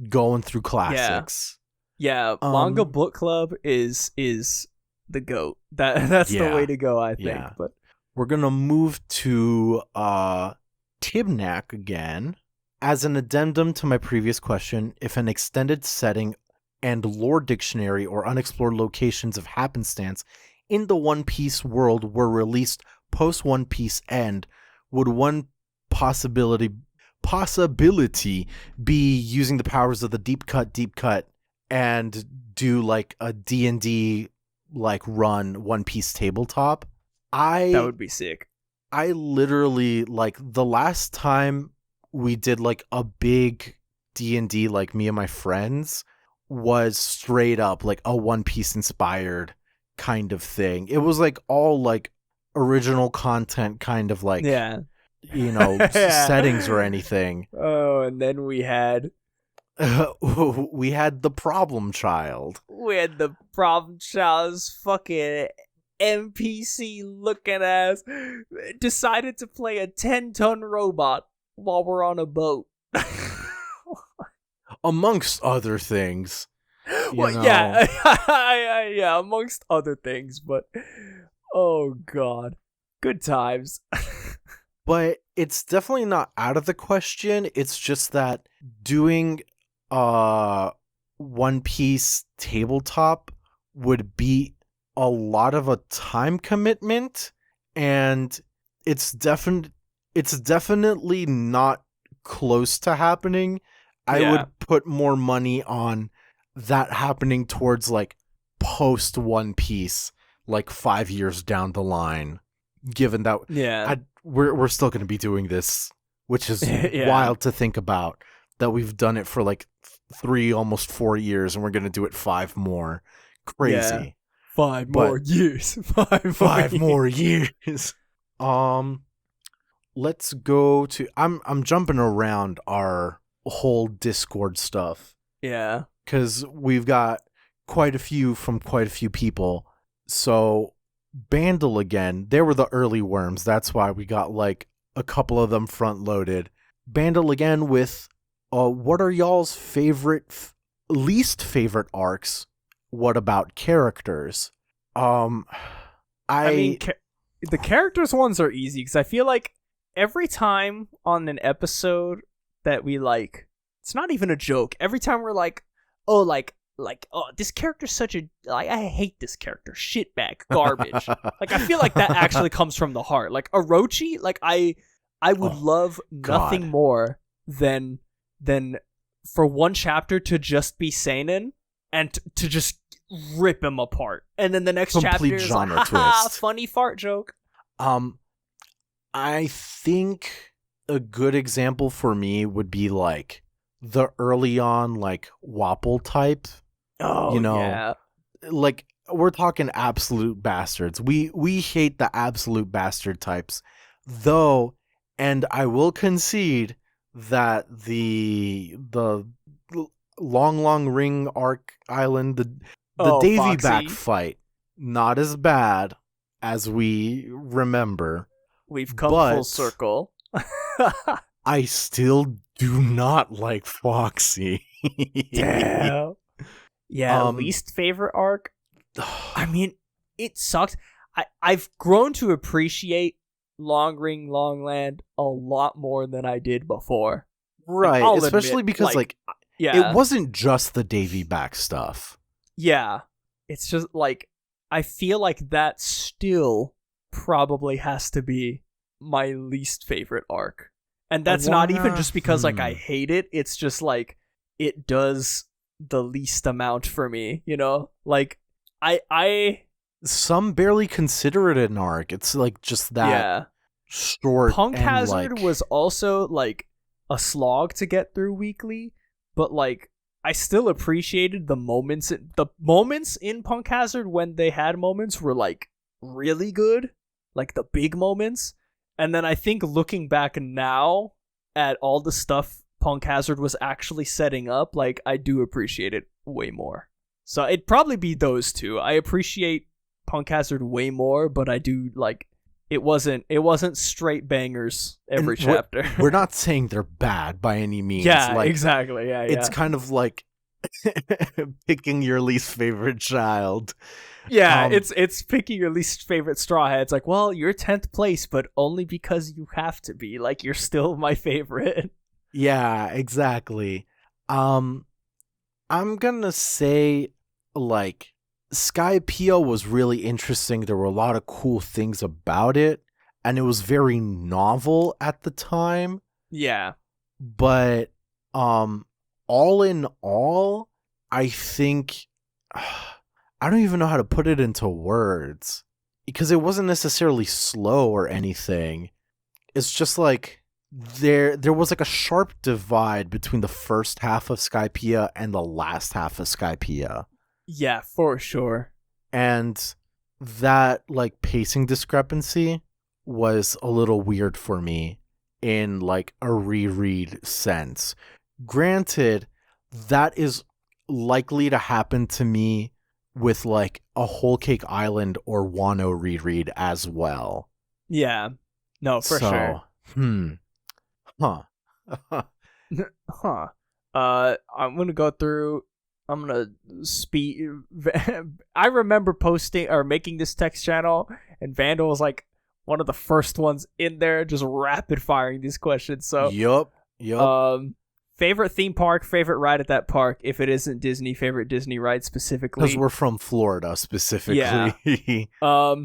going through classics. Yeah, manga book club is the GOAT. That's the way to go, I think. Yeah. But we're gonna move to Tibnak again. As an addendum to my previous question, if an extended setting and lore dictionary or unexplored locations of happenstance in the One Piece world were released post One Piece end, would one possibility be using the powers of the deep cut and do like a D&D like run One Piece tabletop? That would be sick. I literally, like, the last time we did like a big D&D, like me and my friends, was straight up like a One Piece inspired kind of thing. It was like all like original content kind of like, you know, settings or anything. Oh, and then we had the problem child. We had the problem child's fucking NPC looking ass decided to play a 10-ton robot while we're on a boat. Amongst other things. Well, yeah, amongst other things, but oh God. Good times. But it's definitely not out of the question. It's just that doing One Piece tabletop would be a lot of a time commitment, and it's definitely not close to happening. I would put more money on that happening towards like post One Piece, like 5 years down the line, given that we're still going to be doing this, which is wild to think about, that we've done it for like 3, almost 4 years, and we're going to do it 5 more. Crazy. Yeah. 5 more years. 5 more years. Let's go to I'm jumping around our whole Discord stuff. Yeah. Cuz we've got quite a few from quite a few people. So Bandle again, they were the early worms. That's why we got like a couple of them front loaded. Bandle again with what are y'all's least favorite arcs? What about characters? I mean, the characters ones are easy because I feel like every time on an episode that we like, it's not even a joke. Every time we're like, oh, this character's such a, like, I hate this character, shitbag, garbage. Like, I feel like that actually comes from the heart. Like Orochi, like I would love nothing more than than for one chapter to just be seinen and to just rip him apart, and then the next Complete chapter is genre like, haha, twist. funny fart joke. I think a good example for me would be like the early on like Wapple type. Oh, you know, yeah. like we're talking absolute bastards. We hate the absolute bastard types, though, and I will concede that the long ring arc island, the Davy Foxy. back fight, not as bad as we remember. We've come but full circle. I still do not like Foxy. Damn. Yeah, least favorite arc. I mean, it sucks. I've grown to appreciate Long Ring Long Land a lot more than I did before. Right, I'll especially admit, because yeah, it wasn't just the Davy back stuff. Yeah, it's just like I feel like that still probably has to be my least favorite arc. And that's not even just because like I hate it, it's just like it does the least amount for me, you know? Like I some barely consider it an arc. It's like just that short. Punk and Hazard was also like a slog to get through weekly, but like I still appreciated the moments in Punk Hazard when they had moments were like really good, like the big moments. And then I think looking back now at all the stuff Punk Hazard was actually setting up, like I do appreciate it way more. So it'd probably be those two. I appreciate Punk Hazard way more, but I do like it wasn't straight bangers every chapter. We're not saying they're bad by any means. Yeah, like, exactly. Yeah, it's kind of like picking your least favorite child. Yeah, it's picking your least favorite Straw Hat. It's like, well, you're 10th place, but only because you have to be. Like, you're still my favorite. Yeah, exactly. I'm gonna say, like, Skypiea was really interesting. There were a lot of cool things about it, and it was very novel at the time. Yeah. But, all in all, I think... I don't even know how to put it into words, because it wasn't necessarily slow or anything. It's just like there was like a sharp divide between the first half of Skypiea and the last half of Skypiea. Yeah, for sure. And that like pacing discrepancy was a little weird for me in like a reread sense. Granted, that is likely to happen to me with like a Whole Cake Island or Wano reread as well. Yeah. No, for sure. Huh. Huh. I'm gonna go through. I'm gonna speed. I remember posting or making this text channel, and Vandal was like one of the first ones in there, just rapid firing these questions. So, yup. Favorite theme park, favorite ride at that park. If it isn't Disney, favorite Disney ride specifically. Because we're from Florida specifically. Yeah.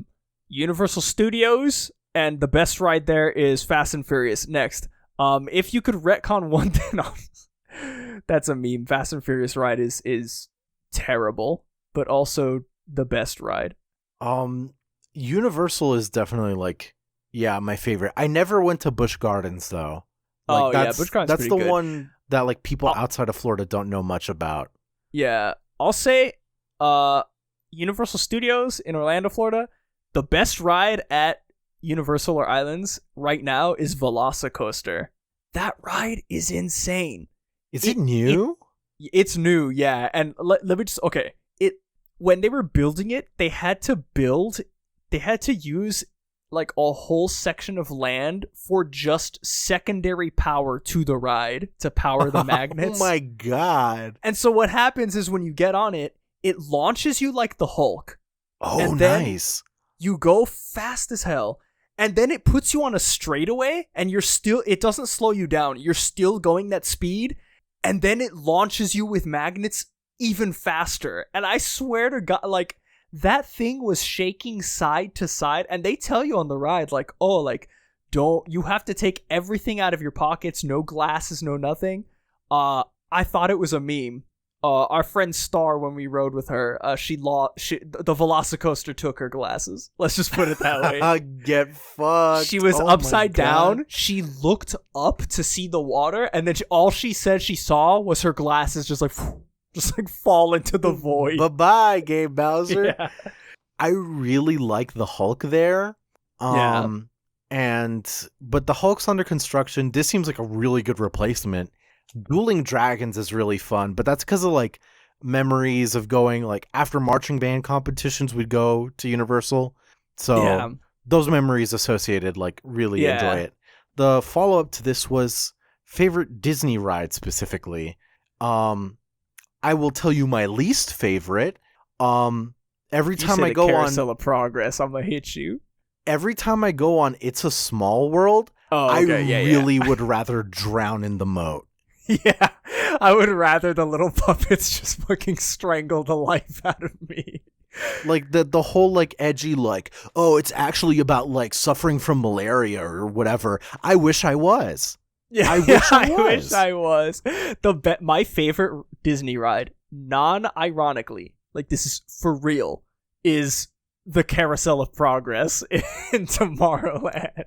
Universal Studios, and the best ride there is Fast and Furious. Next. If you could retcon one thing off, that's a meme. Fast and Furious ride is terrible, but also the best ride. Universal is definitely like, yeah, my favorite. I never went to Busch Gardens though. Like, yeah, Busch Gardens. That's the good. one that like people outside of Florida don't know much about. Yeah, I'll say, Universal Studios in Orlando, Florida. The best ride at Universal or Islands right now is Velocicoaster. That ride is insane. Is it new? It's new, yeah. And let me just when they were building it, they had to use like a whole section of land for just secondary power to the ride to power the magnets. Oh my god. And so what happens is when you get on it, it launches you like the Hulk. Oh, and then nice. You go fast as hell. And then it puts you on a straightaway, and it doesn't slow you down. You're still going that speed, and then it launches you with magnets even faster. And I swear to God, like, that thing was shaking side to side, and they tell you on the ride, like, oh, like, you have to take everything out of your pockets, no glasses, no nothing. I thought it was a meme. Our friend Star, when we rode with her, the Velocicoaster took her glasses. Let's just put it that way. Get fucked. She was upside down. She looked up to see the water, and then all she said she saw was her glasses just like fall into the void. Bye-bye, Gabe Bowser. Yeah. I really like the Hulk there. But the Hulk's under construction. This seems like a really good replacement. Dueling Dragons is really fun, but that's because of like memories of going like after marching band competitions we'd go to Universal. So those memories associated, like, really enjoy it. The follow-up to this was favorite Disney ride specifically. I will tell you my least favorite. Every time I go on Carousel of Progress, I'm gonna hit you. Every time I go on It's a Small World, I really would rather drown in the moat. Yeah, I would rather the little puppets just fucking strangle the life out of me. Like the whole like edgy like, oh, it's actually about like suffering from malaria or whatever. I wish I was. Yeah, I wish I was. My favorite Disney ride, non-ironically, like this is for real, is the Carousel of Progress in Tomorrowland.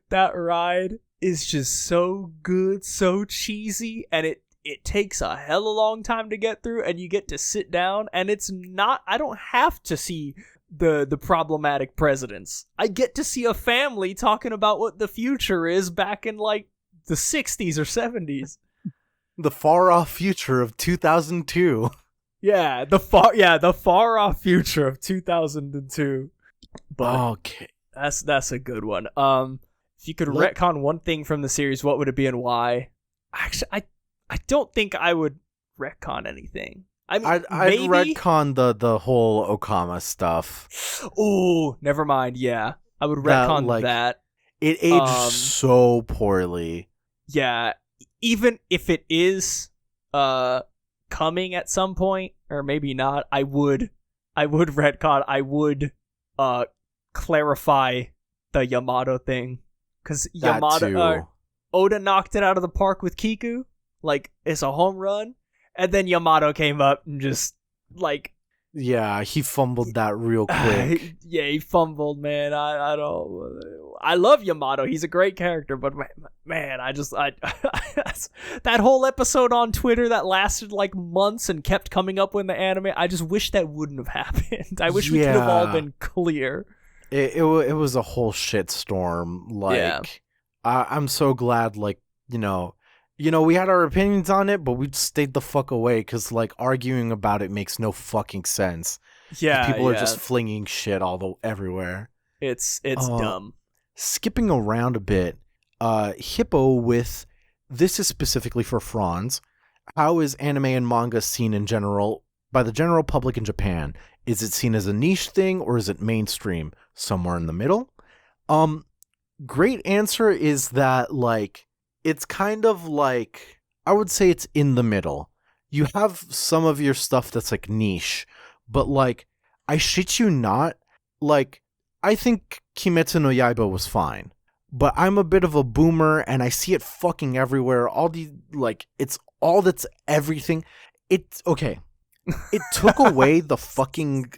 That ride is just so good, so cheesy, and it takes a hell of a long time to get through, and you get to sit down, and I don't have to see the problematic presidents. I get to see a family talking about what the future is back in like the 60s or 70s. The far off future of 2002. Yeah, the far off future of 2002. But okay, that's a good one. If you could retcon one thing from the series, what would it be and why? Actually, I don't think I would retcon anything. I mean, I'd retcon the whole Okama stuff. Oh, never mind. Yeah, I would retcon that. It aged so poorly. Yeah, even if it is coming at some point, or maybe not, I would retcon. I would clarify the Yamato thing. Because Oda knocked it out of the park with Kiku, like it's a home run, and then Yamato came up and just like, yeah, he fumbled that real quick. He fumbled, man. I love Yamato. He's a great character, but man, I that whole episode on Twitter that lasted like months and kept coming up in the anime. I just wish that wouldn't have happened. I wish we could have all been clear. It was a whole shitstorm. Like, I'm so glad, like, you know, we had our opinions on it, but we stayed the fuck away because, like, arguing about it makes no fucking sense. Yeah, people are just flinging shit everywhere. It's dumb. Skipping around a bit, Hippo with, this is specifically for Franz. How is anime and manga seen in general by the general public in Japan? Is it seen as a niche thing or is it mainstream? Somewhere in the middle? Great answer is that, like, it's kind of like, I would say it's in the middle. You have some of your stuff that's like niche, but like, I shit you not, like, I think Kimetsu no Yaiba was fine, but I'm a bit of a boomer and I see it fucking everywhere. It's all that's everything. It's okay. It took away the fucking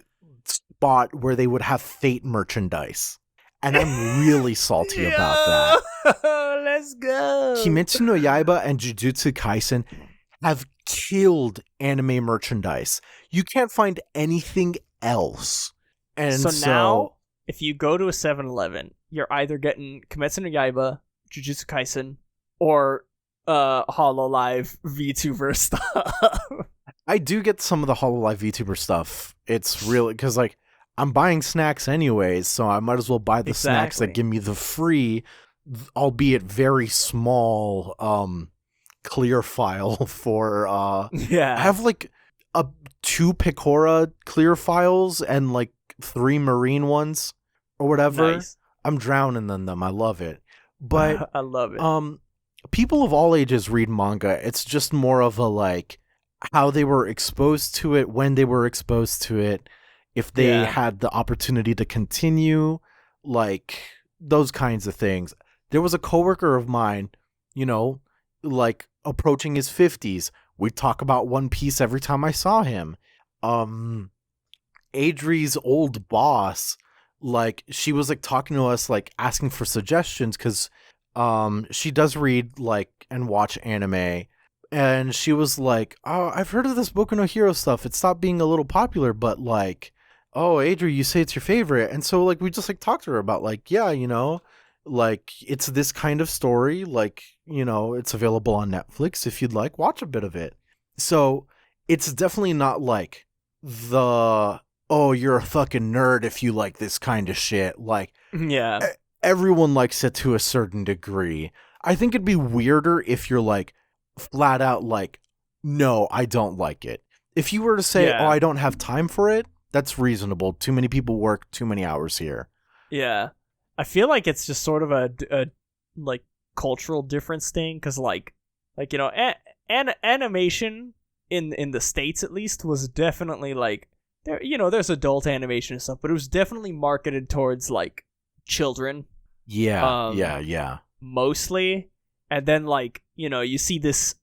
spot where they would have Fate merchandise. And I'm really salty about that. Let's go. Kimetsu no Yaiba and Jujutsu Kaisen have killed anime merchandise. You can't find anything else. And so now, if you go to a 7-Eleven, you're either getting Kimetsu no Yaiba, Jujutsu Kaisen, or Hololive VTuber stuff. I do get some of the Hololive VTuber stuff. It's really, because, like, I'm buying snacks anyways, so I might as well buy the snacks that give me the free, albeit very small, clear file for, I have, like, 2 Picora clear files and, like, 3 marine ones, or whatever. Nice. I'm drowning in them. I love it. But, I love it. People of all ages read manga. It's just more of a, like, how they were exposed to it, when they were exposed to it, if they had the opportunity to continue, like, those kinds of things. There was a coworker of mine, like approaching his 50s. We talk about One Piece every time I saw him. Adri's old boss, like, she was like talking to us, like asking for suggestions, because she does read like and watch anime, and she was like, oh, I've heard of this Boku no Hero stuff. It stopped being a little popular, but like, oh, Adri, you say it's your favorite. And so like we just like talked to her about like, yeah, you know, like it's this kind of story, like, you know, it's available on Netflix. If you'd like, watch a bit of it. So it's definitely not like the, oh, you're a fucking nerd if you like this kind of shit. Like, yeah, everyone likes it to a certain degree. I think it'd be weirder if you're like flat out like, no, I don't like it. If you were to say, oh, I don't have time for it, that's reasonable. Too many people work too many hours here. Yeah. I feel like it's just sort of a like cultural difference thing, because like you know, animation in the States at least was definitely like, there, you know, there's adult animation and stuff, but it was definitely marketed towards like children. Yeah. Mostly. And then like, you know, you see this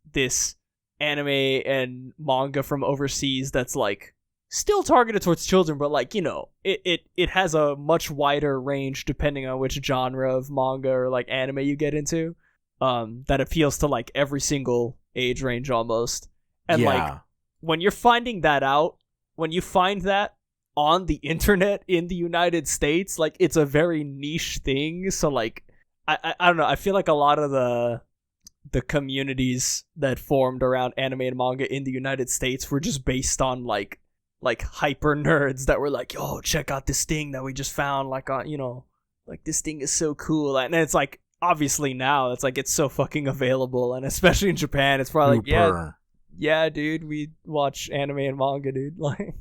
anime and manga from overseas that's like still targeted towards children, but like, you know, it has a much wider range depending on which genre of manga or like anime you get into, that appeals to like every single age range almost. And like, when you're finding that out, when you find that on the internet in the United States, like, it's a very niche thing. So like, I don't know, I feel like a lot of the communities that formed around anime and manga in the United States were just based on like hyper nerds that were like, yo, check out this thing that we just found, like, on, you know, like, this thing is so cool. And it's like, obviously now it's like, it's so fucking available, and especially in Japan, it's probably like, yeah, dude, we watch anime and manga, dude. Like,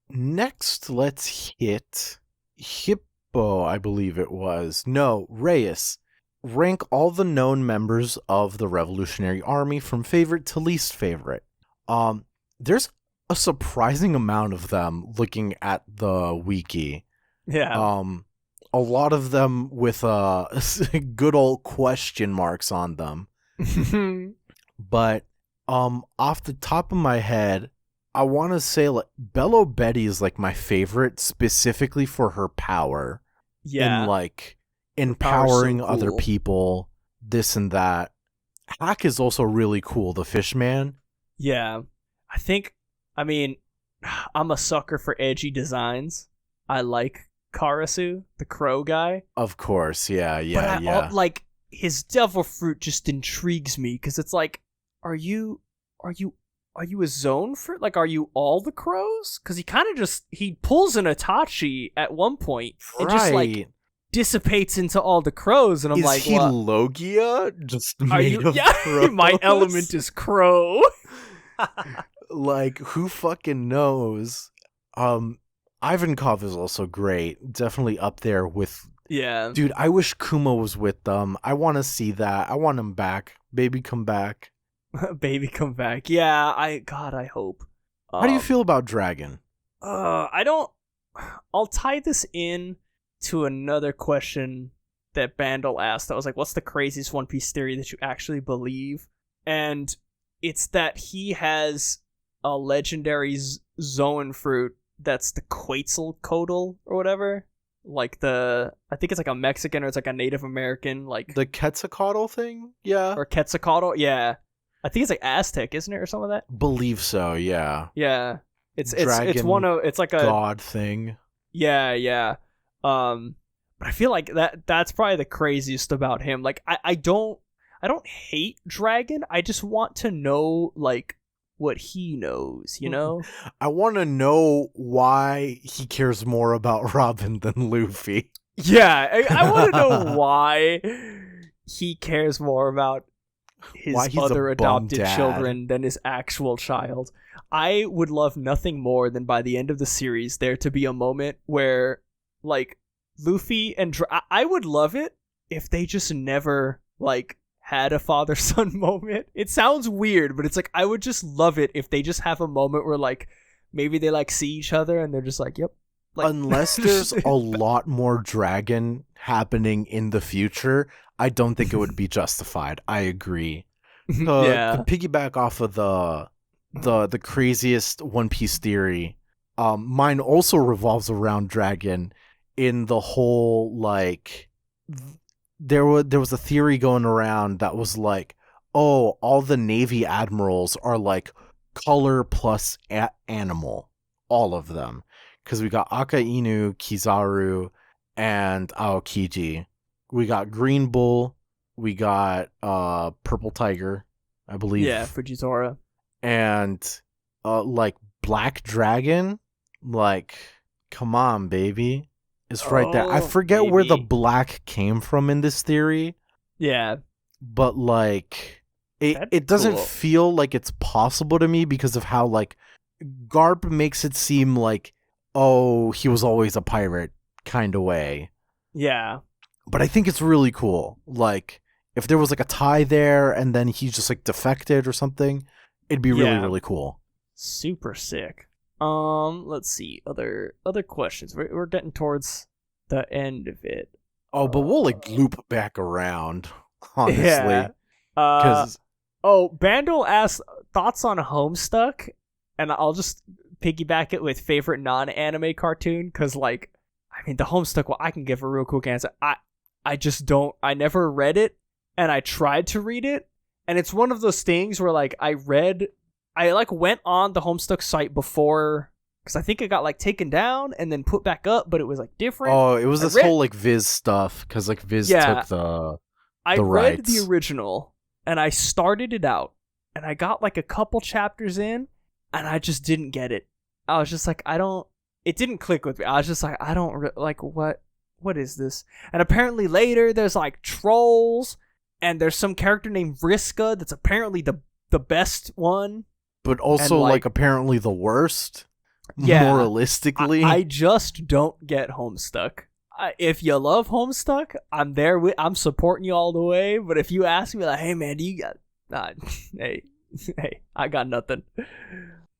next let's hit Hippo, I believe it was. No, Reyes. Rank all the known members of the Revolutionary Army from favorite to least favorite. There's a surprising amount of them looking at the wiki. Yeah. A lot of them with good old question marks on them. But off the top of my head, I want to say like Bello Betty is like my favorite, specifically for her power. Yeah. In like empowering so cool. other people, this and that. Hack is also really cool, the Fishman. Yeah. I mean, I'm a sucker for edgy designs. I like Karasu, the crow guy. Of course, yeah. But like, his devil fruit just intrigues me, because it's like, are you a zone fruit? Like, are you all the crows? Because he pulls an Itachi at one point and just like dissipates into all the crows, and I'm like, is he Logia? Just made of crows? My element is crow. Like, who fucking knows? Ivankov is also great. Definitely up there with... Yeah. Dude, I wish Kuma was with them. I want to see that. I want him back. Baby, come back. Baby, come back. Yeah, I hope. How do you feel about Dragon? I'll tie this in to another question that Bandel asked. I was like, what's the craziest One Piece theory that you actually believe? And it's that he has a legendary Zoan fruit that's the Quetzalcoatl or whatever. Like I think it's like a Mexican or it's like a Native American, like the Quetzalcoatl thing, yeah, or Quetzalcoatl, yeah. I think it's like Aztec, isn't it, or something like that? Believe so, yeah. Yeah, it's like a god thing. Yeah. But I feel like that's probably the craziest about him. Like, I don't hate Dragon. I just want to know like what he knows, you know? I want to know why he cares more about Robin than Luffy. Yeah, I want to know why he cares more about his other adopted children than his actual child. I would love nothing more than by the end of the series there to be a moment where like Luffy and I would love it if they just never like had a father-son moment. It sounds weird, but it's like, I would just love it if they just have a moment where like maybe they like see each other and they're just like, yep, Like, unless there's a lot more dragon happening in the future, I don't think it would be justified. I agree. To piggyback off of the craziest One Piece theory, mine also revolves around dragon. In the whole, like, there was a theory going around that was like, oh, all the Navy admirals are like color plus animal, all of them, because we got Aka Inu, Kizaru, and Aokiji. We got Green Bull, we got Purple Tiger, I believe. Yeah, Fujitora. And like Black Dragon, like, come on, baby. It's right there. I forget where the black came from in this theory. Yeah. But like it doesn't feel like it's possible to me because of how like Garp makes it seem like, oh, he was always a pirate kind of way. Yeah. But I think it's really cool. Like, if there was like a tie there and then he just like defected or something, it'd be really, really cool. Super sick. Let's see. Other questions. We're getting towards the end of it. Oh, but we'll like loop back around, honestly. Yeah. Bandle asked thoughts on Homestuck, and I'll just piggyback it with favorite non-anime cartoon, because like, I mean, the Homestuck, well, I can give a real quick answer. I just don't. I never read it, and I tried to read it, and it's one of those things where like I like went on the Homestuck site before, because I think it got like taken down and then put back up, but it was like different. Oh, it was whole like Viz stuff, because like Viz took the I read rights. the original and I started it out and I got like a couple chapters in and I just didn't get it. I was just like, it didn't click with me. I was just like, what is this? And apparently later there's like trolls and there's some character named Vriska that's apparently the best one. But also, like, apparently the worst, moralistically. I just don't get Homestuck. If you love Homestuck, I'm there. I'm supporting you all the way. But if you ask me, like, hey, man, do you got... hey, I got nothing.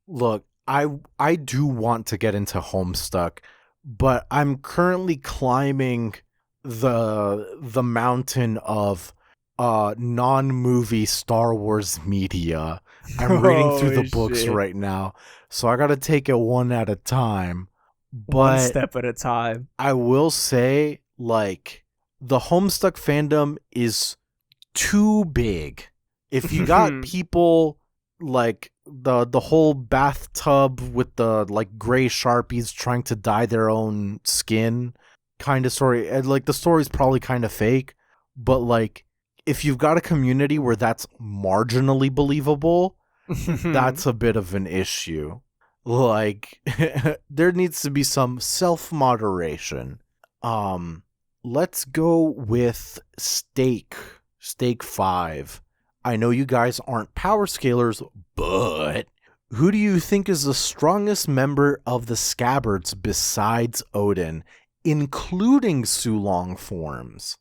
Look, I do want to get into Homestuck, but I'm currently climbing the mountain of non-movie Star Wars media. I'm reading through the books right now, so I gotta take it one at a time. But one step at a time. I will say, like, the Homestuck fandom is too big. If you got people like the whole bathtub with the like gray Sharpies trying to dye their own skin kind of story, and like the story's probably kind of fake, but like, if you've got a community where that's marginally believable, that's a bit of an issue. Like, there needs to be some self-moderation. Let's go with Stake 5. I know you guys aren't power scalers, but who do you think is the strongest member of the Scabbards besides Odin, including Sulong forms?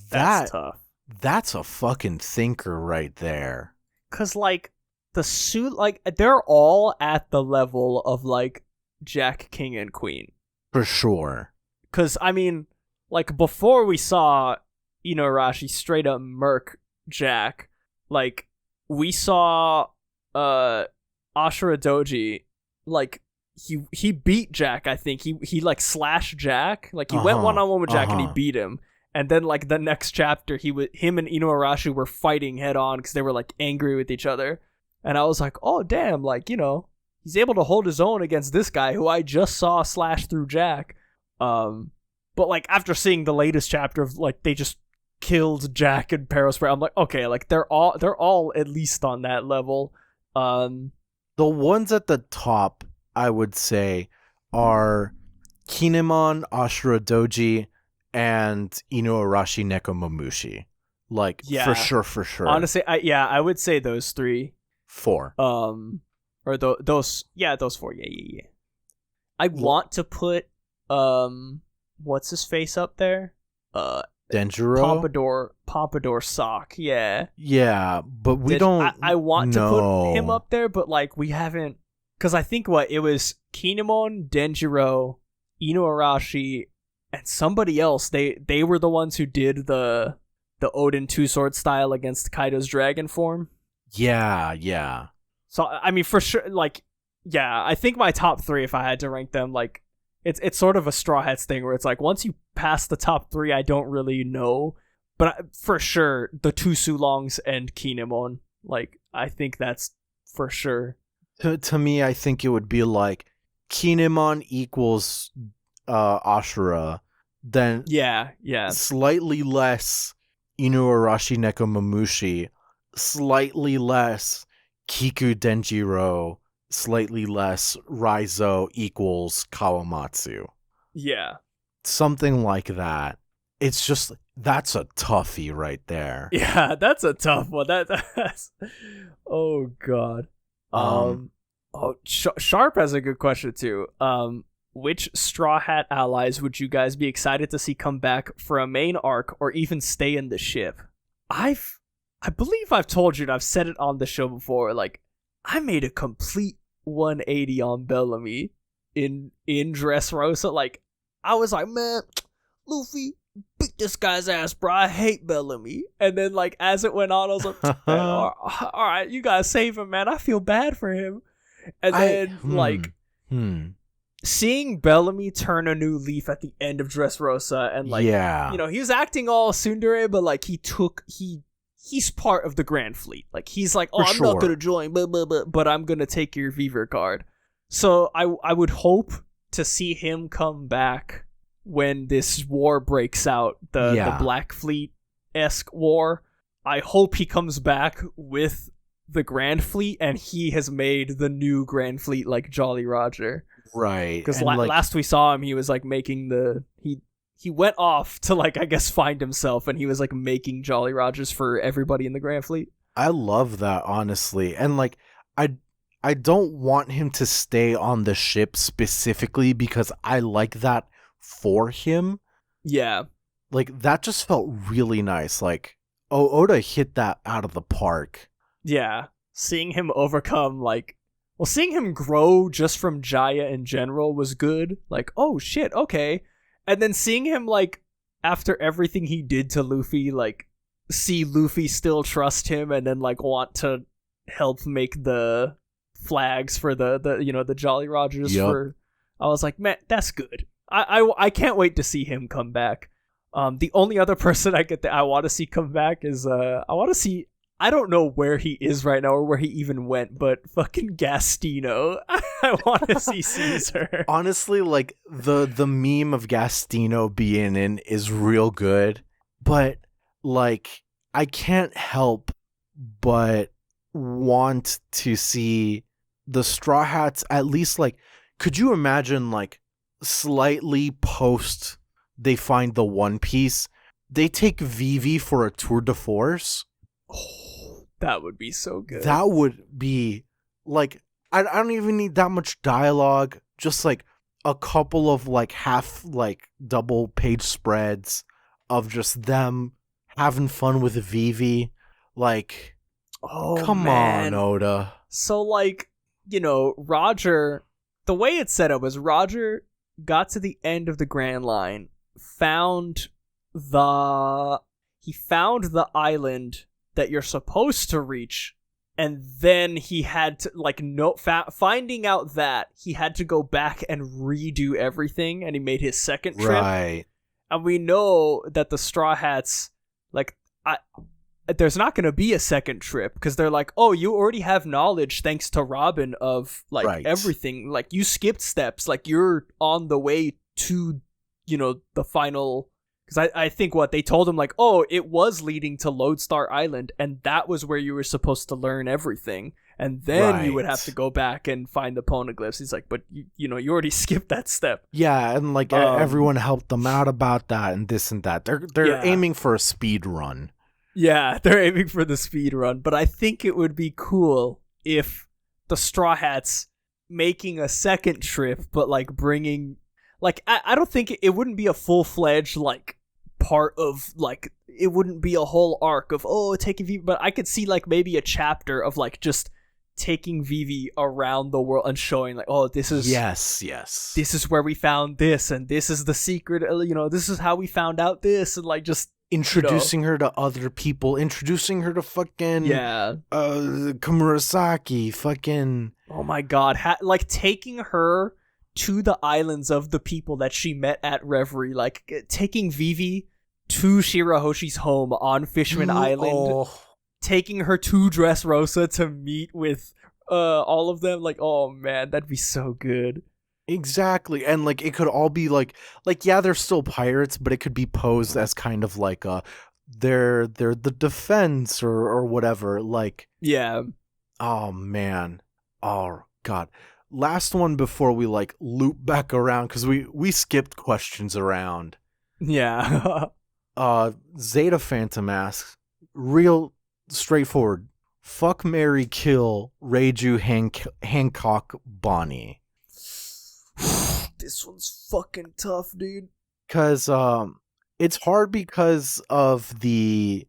That's tough. That's a fucking thinker right there. 'Cause like they're all at the level of like Jack, King, and Queen. For sure. 'Cause I mean, like before we saw Inuarashi straight up murk Jack, like we saw Ashura Doji, like he beat Jack. I think he like slashed Jack, like he went one-on-one with Jack and he beat him. And then, like, the next chapter, him and Inuarashi were fighting head-on because they were, like, angry with each other. And I was like, oh, damn, like, he's able to hold his own against this guy who I just saw slash through Jack. But, like, after seeing the latest chapter of, like, they just killed Jack and Perosphere, I'm like, okay, like, they're all at least on that level. The ones at the top, I would say, are Kinemon, Ashura Doji, and Inuarashi Nekomamushi. Like, yeah, for sure. Honestly, I would say those 3. 4. Or those 4. Yeah. I want to put, what's his face up there? Denjiro? Pompadour Sock, yeah. Yeah, but we don't I want to put him up there, but, like, we haven't, Because I think it was Kinemon, Denjiro, Inuarashi, and somebody else. They were the ones who did the Odin two-sword style against Kaido's dragon form. Yeah. So, I mean, for sure, like, yeah, I think my top 3, if I had to rank them, like, it's sort of a Straw Hats thing where it's like, once you pass the top 3, I don't really know. But for sure, the two Sulongs and Kinemon, like, I think that's for sure. To me, I think it would be like Kinemon equals Ashura, then yeah, slightly less Inuarashi Nekomamushi, slightly less Kiku Denjiro, slightly less Raizo equals Kawamatsu. Yeah. Something like that. It's just, that's a toughie right there. Yeah, that's a tough one. That's oh god. Sharp has a good question too. Which Straw Hat allies would you guys be excited to see come back for a main arc or even stay in the ship? I believe I've told you and I've said it on the show before, like, I made a complete 180 on Bellamy in Dressrosa. Like, I was like, man, Luffy, beat this guy's ass, bro. I hate Bellamy. And then, like, as it went on, I was like, man, all right, you guys save him, man. I feel bad for him. And then, seeing Bellamy turn a new leaf at the end of Dressrosa, and like, you know, he was acting all tsundere, but like he's part of the Grand Fleet. Like, he's like, oh, I'm not gonna join, but I'm gonna take your Viver card. So I would hope to see him come back when this war breaks out, the Black Fleet-esque war. I hope he comes back with the Grand Fleet and he has made the new Grand Fleet like Jolly Roger. Right. Because last we saw him, he was like making he went off to, like, I guess find himself, and he was like making Jolly Rogers for everybody in the Grand Fleet. I love that, honestly. And like, I don't want him to stay on the ship specifically because I like that for him. Yeah. Like, that just felt really nice. Like, Oda hit that out of the park. Yeah. Seeing him overcome, like, well, seeing him grow just from Jaya in general was good. Like, oh shit, okay. And then seeing him, like, after everything he did to Luffy, like, see Luffy still trust him and then, like, want to help make the flags for the Jolly Rogers. I was like, man, that's good. I can't wait to see him come back. The only other person I want to see come back is I don't know where he is right now or where he even went, but fucking Gastino. I want to see Caesar. Honestly, like, the meme of Gastino being in is real good, but, like, I can't help but want to see the Straw Hats at least, like, could you imagine, like, slightly post they find the One Piece, they take Vivi for a tour de force? Oh, that would be so good. That would be, like, I don't even need that much dialogue. Just, like, a couple of, like, half, like, double page spreads of just them having fun with Vivi. Like, come on, Oda. So, like, you know, Roger, the way it's set up is Roger got to the end of the Grand Line, found the island that you're supposed to reach, and then he had to, like, finding out that he had to go back and redo everything, and he made his second trip. Right. And we know that the Straw Hats, like, there's not going to be a second trip, because they're like, oh, you already have knowledge thanks to Robin of, like, everything. Like, you skipped steps. Like, you're on the way to, you know, the final... Because I think they told him, like, oh, it was leading to Lodestar Island, and that was where you were supposed to learn everything. And then you would have to go back and find the poneglyphs. He's like, but, you know, you already skipped that step. Yeah, and, like, everyone helped them out about that and this and that. They're aiming for a speed run. Yeah, they're aiming for the speed run. But I think it would be cool if the Straw Hats making a second trip, but, like, bringing... Like, I don't think it wouldn't be a full-fledged, like, part of, like, it wouldn't be a whole arc of, oh, take a view, but I could see, like, maybe a chapter of, like, just taking Vivi around the world and showing like, oh, this is this is where we found this, and this is the secret, this is how we found out this, and like just introducing her to other people, introducing her to fucking Komurasaki, fucking, oh my god, like taking her to the islands of the people that she met at Reverie, like taking Vivi to Shirahoshi's home on Fishman Island, taking her to Dressrosa to meet with all of them. Like, oh man, that'd be so good. Exactly. And like it could all be like yeah, they're still pirates, but it could be posed as kind of like they're the defense or whatever. Like, yeah. Oh man. Oh god. Last one before we like loop back around, because we skipped questions around. Yeah. Zeta Phantom asks, real straightforward. Fuck, marry, kill Reiju, Hancock, Bonnie. This one's fucking tough, dude. Cause it's hard because of the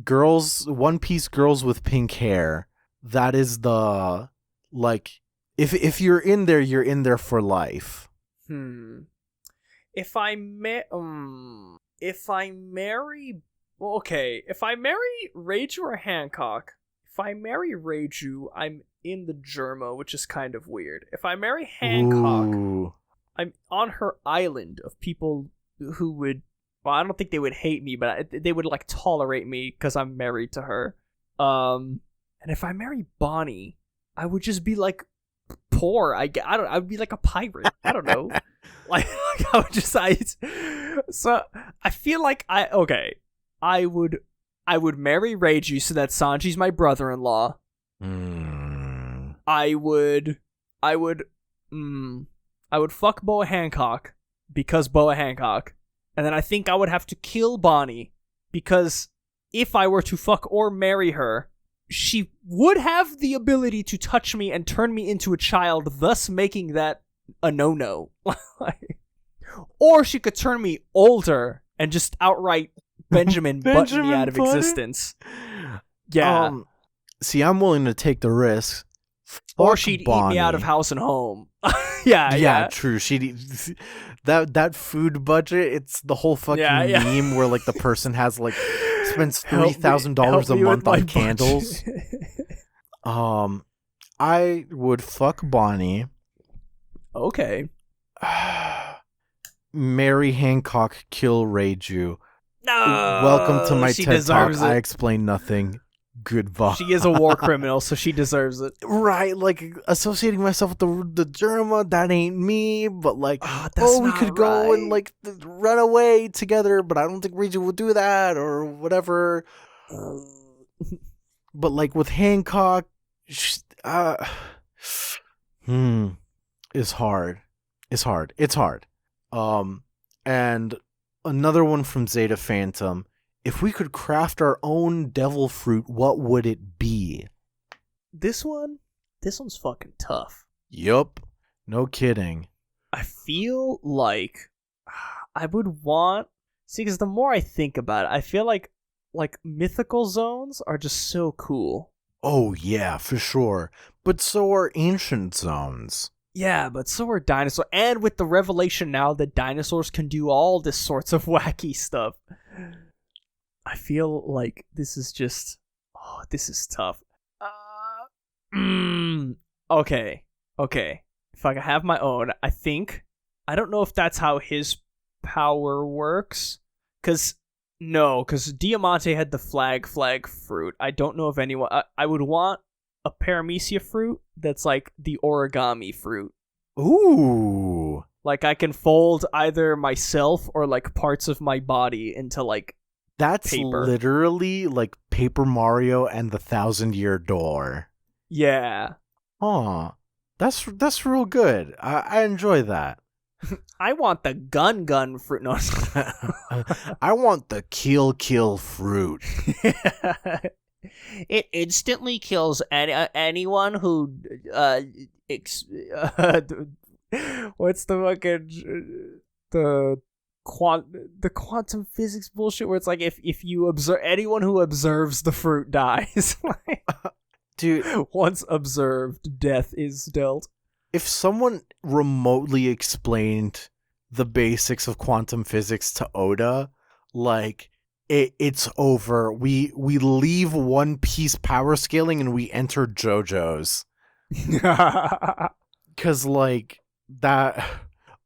girls, One Piece girls with pink hair. That is the, like, if you're in there, you're in there for life. If I marry Reiju or Hancock, if I marry Reiju, I'm in the Germa, which is kind of weird. If I marry Hancock, I'm on her island of people who would, well, I don't think they would hate me, but they would like tolerate me because I'm married to her. And if I marry Bonnie, I would just be like poor. I would be like a pirate. I don't know. like I would just so I feel like I would marry Reiju so that Sanji's my brother-in-law. I would fuck Boa Hancock because Boa Hancock, and then I think I would have to kill Bonnie because if I were to fuck or marry her, she would have the ability to touch me and turn me into a child, thus making that a no-no. Or she could turn me older and just outright Benjamin Button me out of existence. Yeah. See, I'm willing to take the risk. Or she'd eat me out of house and home. Yeah, true. She'd that food budget. It's the whole fucking meme where like the person has like spends $3,000 a month on candles. I would fuck Bonnie. Okay. Marry Hancock, kill Reiju. No. Welcome to my TED Talk. I explain nothing. Goodbye. She is a war criminal, so she deserves it. Right, like associating myself with the Germa, that ain't me, but like, we could go and like run away together, but I don't think Reiju will do that or whatever. But like with Hancock, it's hard. It's hard. And another one from Zeta Phantom. If we could craft our own devil fruit, what would it be? This one's fucking tough. Yup. No kidding. I feel like I would want... See, because the more I think about it, I feel like mythical zones are just so cool. Oh, yeah, for sure. But so are ancient zones. Yeah, but so are dinosaurs. And with the revelation now that dinosaurs can do all this sorts of wacky stuff... I feel like this is just... Oh, this is tough. Okay. If I can have my own, I think... I don't know if that's how his power works. Because Diamante had the flag fruit. I don't know if anyone... I would want a Paramecia fruit that's like the origami fruit. Ooh. Like I can fold either myself or like parts of my body into like... That's paper. Literally like Paper Mario and the 1,000-Year Door. Yeah. Aw. That's real good. I enjoy that. I want the gun fruit. No. I want the kill fruit. It instantly kills anyone who what's the fucking the quantum physics bullshit where it's like if you observe anyone who observes the fruit dies. Dude, Once observed, death is dealt. if someone remotely explained the basics of quantum physics to Oda, like it's over. We leave One Piece power scaling and we enter JoJo's. Cause like that.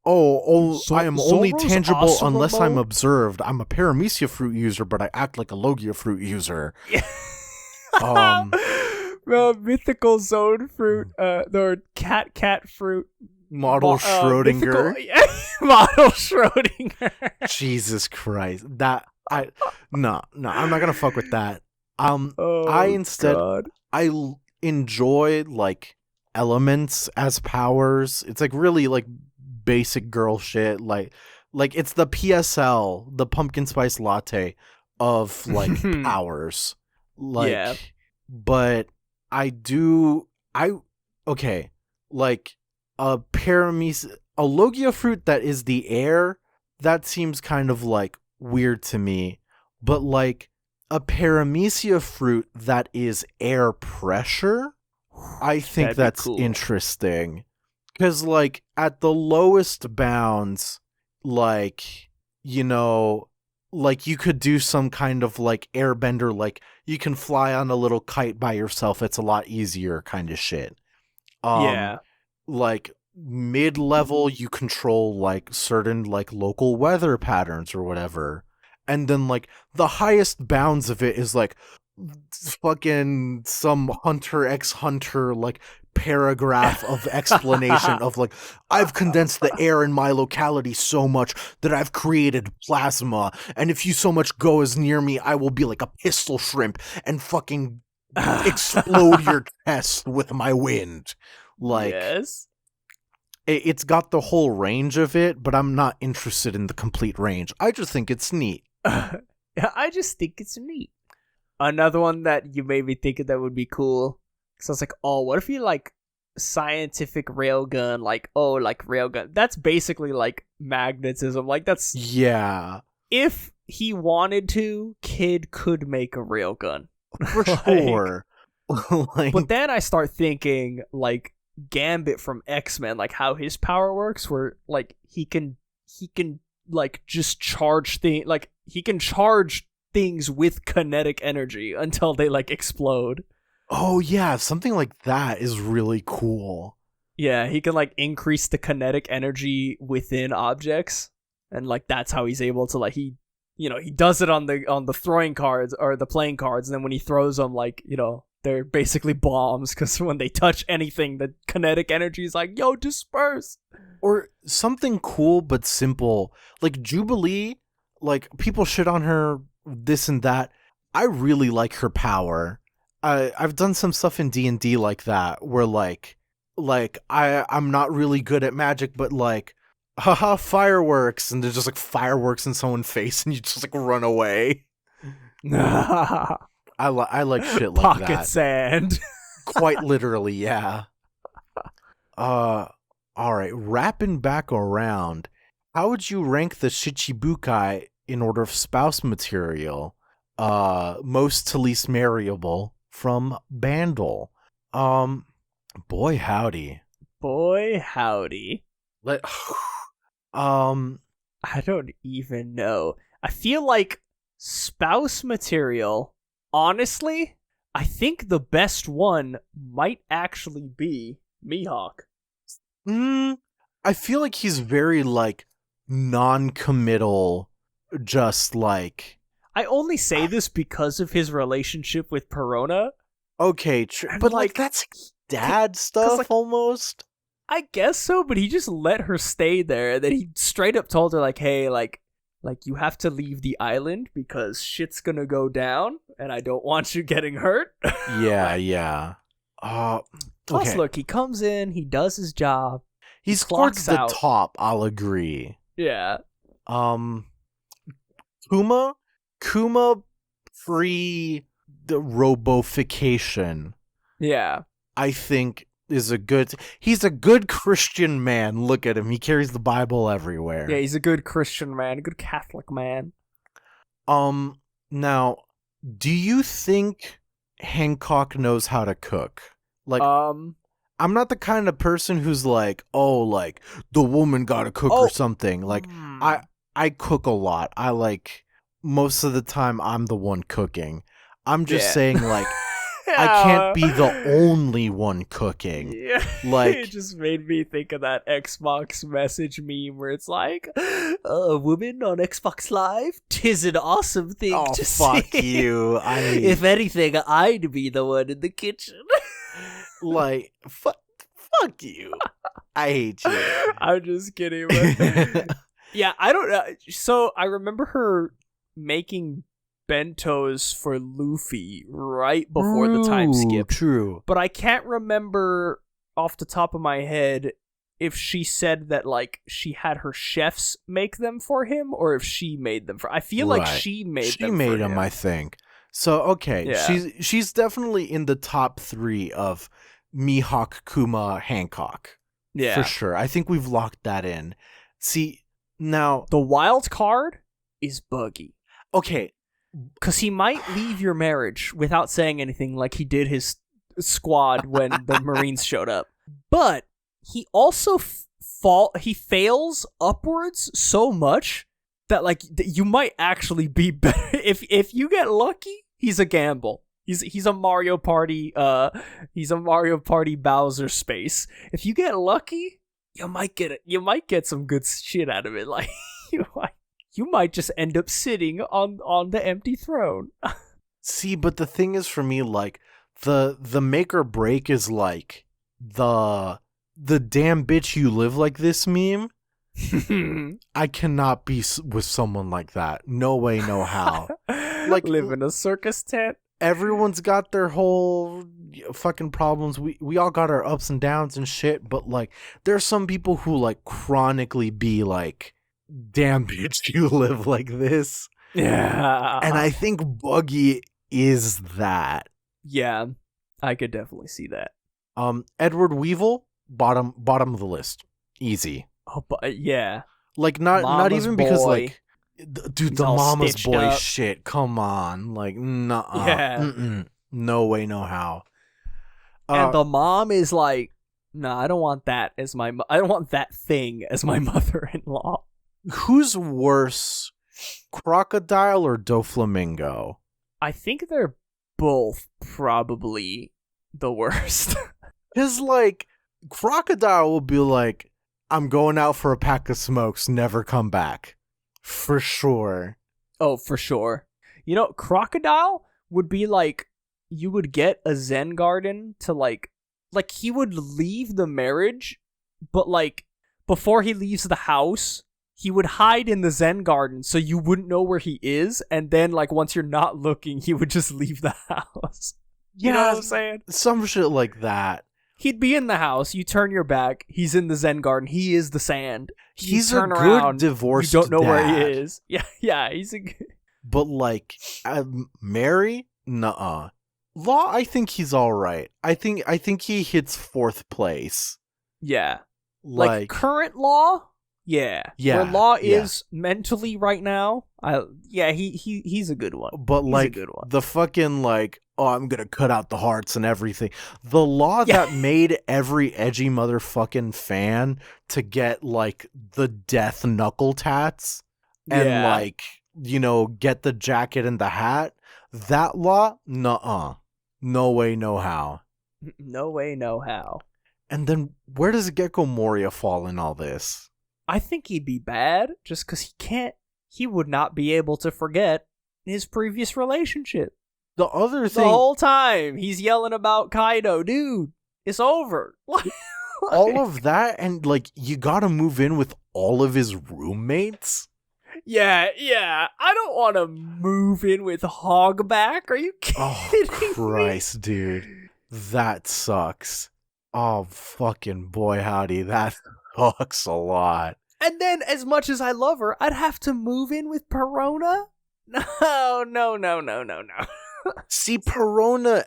I am only Zoro's tangible Asura unless I'm mode? observed. I'm a Paramecia fruit user, but I act like a Logia fruit user. Mythical zone fruit, or cat fruit. Model Schrodinger. Model Schrodinger. Jesus Christ. I'm not gonna fuck with that. Oh, I enjoy like elements as powers. It's like really like basic girl shit. Like it's the PSL, the pumpkin spice latte of like powers. Like, yeah. But okay, like a Logia fruit that is the air, that seems kind of like weird to me. But like a Paramecia fruit that is air pressure, I think that's cool. interesting. Because like at the lowest bounds, like, you know, like you could do some kind of like airbender, like you can fly on a little kite by yourself. It's a lot easier kind of shit. Yeah. Like mid-level, you control like certain like local weather patterns or whatever. And then like the highest bounds of it is like fucking some Hunter x Hunter like paragraph of explanation of like, I've condensed the air in my locality so much that I've created plasma, and if you so much go as near me, I will be like a pistol shrimp and fucking explode your chest with my wind. Like, yes. It's got the whole range of it, but I'm not interested in the complete range. I just think it's neat. I just think it's neat. Another one that you made me think of that would be cool. So I was like, oh, what if you like scientific railgun? Like, oh, like railgun. That's basically like magnetism. Like that's yeah. If he wanted to, Kid could make a railgun for sure. Like, but then I start thinking like Gambit from X-Men, like how his power works, where like he can like just charge like he can charge things with kinetic energy until they like explode. Oh yeah, something like that is really cool. Yeah, he can like increase the kinetic energy within objects, and like that's how he's able to like he does it on the throwing cards or the playing cards, and then when he throws them, like, you know, they're basically bombs because when they touch anything, the kinetic energy is like, yo, disperse. Or something cool but simple, like Jubilee. Like people shit on her this and that. I really like her power. I've done some stuff in D&D like that, where like I'm not really good at magic, but like, haha, fireworks, and there's just like fireworks in someone's face, and you just like run away. I like shit like Pocket that. Pocket sand. Quite literally, yeah. All right, wrapping back around. How would you rank the Shichibukai in order of spouse material? Most to least marryable from Bandle. Boy howdy. I don't even know. I feel like spouse material, honestly, I think the best one might actually be Mihawk. I feel like he's very like non-committal, just like, I only say this because of his relationship with Perona. Okay, but like that's dad stuff, like, almost. I guess so, but he just let her stay there, and then he straight up told her like, hey, like you have to leave the island because shit's gonna go down, and I don't want you getting hurt. Yeah. Plus, look, he comes in, he does his job. He's towards the top, I'll agree. Yeah. Kuma pre the robofication. Yeah. I think he's a good Christian man. Look at him. He carries the Bible everywhere. Yeah, he's a good Christian man, a good Catholic man. Now, do you think Hancock knows how to cook. Like, Um. I'm not the kind of person who's like, oh, like, the woman gotta cook or something. Like, I cook a lot. I like, most of the time, I'm the one cooking. I'm just saying, like, I can't be the only one cooking. Yeah. Like, it just made me think of that Xbox message meme where it's like, a woman on Xbox Live? 'Tis an awesome thing to fuck see. you. If anything, I'd be the one in the kitchen. Like, fuck you. I hate you. I'm just kidding. But yeah, I don't know. So I remember her making bentos for Luffy right before the time skip. True. But I can't remember off the top of my head if she said that like she had her chefs make them for him or if she made them for. I feel like she made them. She made for them, him. I think. So okay, she's definitely in the top 3 of Mihawk, Kuma, Hancock. Yeah, for sure. I think we've locked that in. See, now the wild card is Buggy. Okay, because he might leave your marriage without saying anything, like he did his squad when the Marines showed up. But he also he fails upwards so much that like you might actually be better if you get lucky. He's a gamble. He's a Mario Party Bowser space. If you get lucky, you might get some good shit out of it. Like you might just end up sitting on the empty throne. See, but the thing is for me, like the make or break is like the damn bitch you live like this meme. I cannot be with someone like that. No way, no how. Like live in a circus tent. Everyone's got their whole fucking problems. We all got our ups and downs and shit, but like there's some people who like chronically be like, damn bitch, you live like this. Yeah. And I think Buggy is that. Yeah, I could definitely see that. Edward Weevil, bottom of the list. Easy. Oh, but yeah. Like not even boy. Because like dude, He's the mama's boy up. shit. Come on. Like, nuh-uh. Yeah. No way, no how. And the mom is like, no, I don't want that as I don't want that thing as my mother-in-law. Who's worse, Crocodile or Doflamingo? I think they're both probably the worst. Because, like, Crocodile will be like, I'm going out for a pack of smokes, never come back. For sure. Oh, for sure. You know, Crocodile would be like, you would get a Zen garden to like he would leave the marriage, but like, before he leaves the house, he would hide in the Zen garden so you wouldn't know where he is, and then like once you're not looking, he would just leave the house. You know what I'm saying? Some shit like that. He'd be in the house, you turn your back, he's in the Zen garden, he is the sand. He's turn a good around, divorced you don't know dad. where he is. Yeah, he's a good... But like, Mary? Nuh-uh. Law, I think he's alright. I think he hits 4th place. Yeah. Like current Law? Yeah. Where Law is mentally right now, he's a good one. But he's like a good one. The fucking like, oh, I'm gonna cut out the hearts and everything. The Law that made every edgy motherfucking fan to get like the death knuckle tats and like, you know, get the jacket and the hat. That Law, nuh-uh. No way, no how. No way, no how. And then where does Gecko Moria fall in all this? I think he'd be bad just because he would not be able to forget his previous relationship. The other thing... The whole time, he's yelling about Kaido. Dude, it's over. All of that, and like, you gotta move in with all of his roommates? Yeah. I don't want to move in with Hogback. Are you kidding me? Christ, dude. That sucks. Oh, fucking boy, howdy. That sucks a lot. And then, as much as I love her, I'd have to move in with Perona? No. See, Perona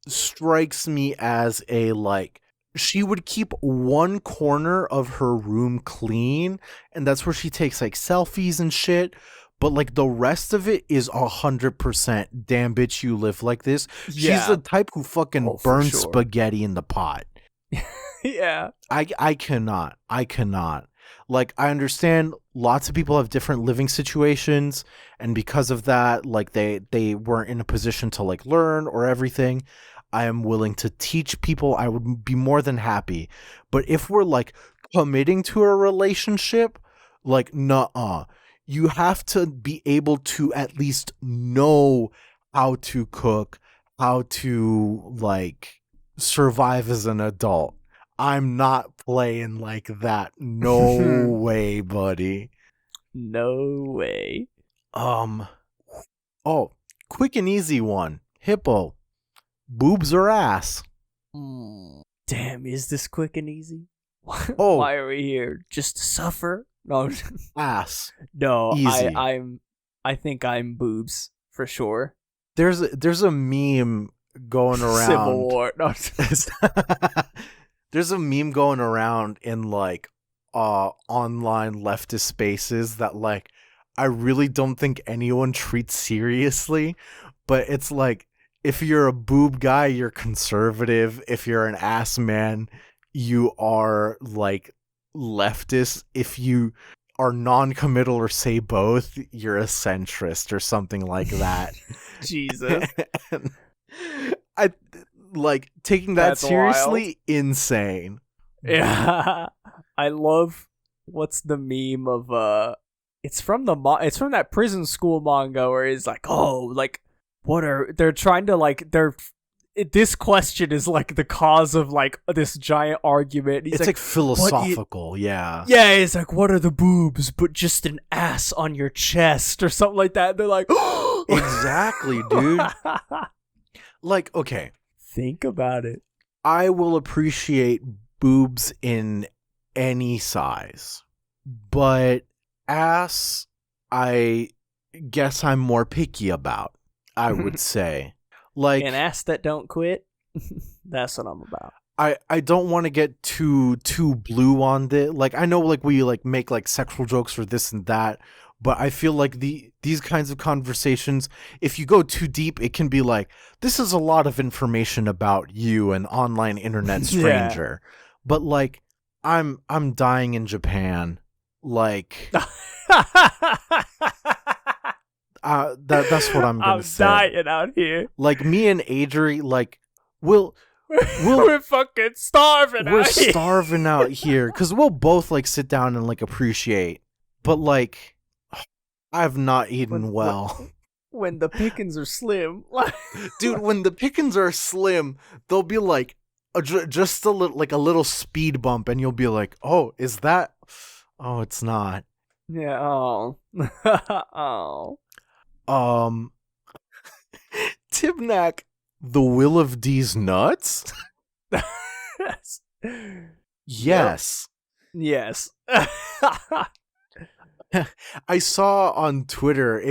strikes me as a, like, she would keep one corner of her room clean, and that's where she takes, like, selfies and shit. but like the rest of it is 100% damn bitch you live like this. Yeah. She's the type who fucking burns sure. spaghetti in the pot. Yeah. I cannot. Like, I understand lots of people have different living situations, and because of that, like, they weren't in a position to, like, learn or everything. I am willing to teach people. I would be more than happy. But if we're, like, committing to a relationship, like, nuh-uh. You have to be able to at least know how to cook, how to, like, survive as an adult. I'm not playing like that. No way, buddy. No way. Oh, quick and easy one. Hippo. Boobs or ass? Damn, is this quick and easy? Oh. Why are we here? Just to suffer? No. Ass. No, Easy. I think I'm boobs for sure. There's a meme going around. Civil War. No. There's a meme going around in like online leftist spaces that like I really don't think anyone treats seriously, but it's like if you're a boob guy, you're conservative. If you're an ass man, you are like leftist. If you are non-committal or say both, you're a centrist or something like that. Jesus. I like taking that That's seriously, wild. insane. Yeah. I love what's the meme of it's from that prison school manga where it's like, oh, like they're trying to like this question is like the cause of like this giant argument. He's it's like philosophical, yeah. Yeah, it's like, what are the boobs but just an ass on your chest or something like that. And they're like, exactly, dude. Like, okay. Think about it. I will appreciate boobs in any size, but ass, I guess I'm more picky about, I would say. Like an ass that don't quit. That's what I'm about. I don't want to get too blue on this. Like, I know like we like make like sexual jokes for this and that, but I feel like these kinds of conversations, if you go too deep, it can be like, this is a lot of information about you, an online internet stranger. Yeah. But like, I'm dying in Japan. Like that's what I'm gonna say. I'm dying out here. Like, me and Adri, like we're fucking starving. We're starving out here because we'll both like sit down and like appreciate, but like I've not eaten well. When the pickings are slim, dude. When the pickings are slim, they'll be like just a little speed bump, and you'll be like, "Oh, is that? Oh, it's not." Yeah. Oh. Oh. Tibnak, the will of D's nuts? Yes. Yes. I saw on Twitter,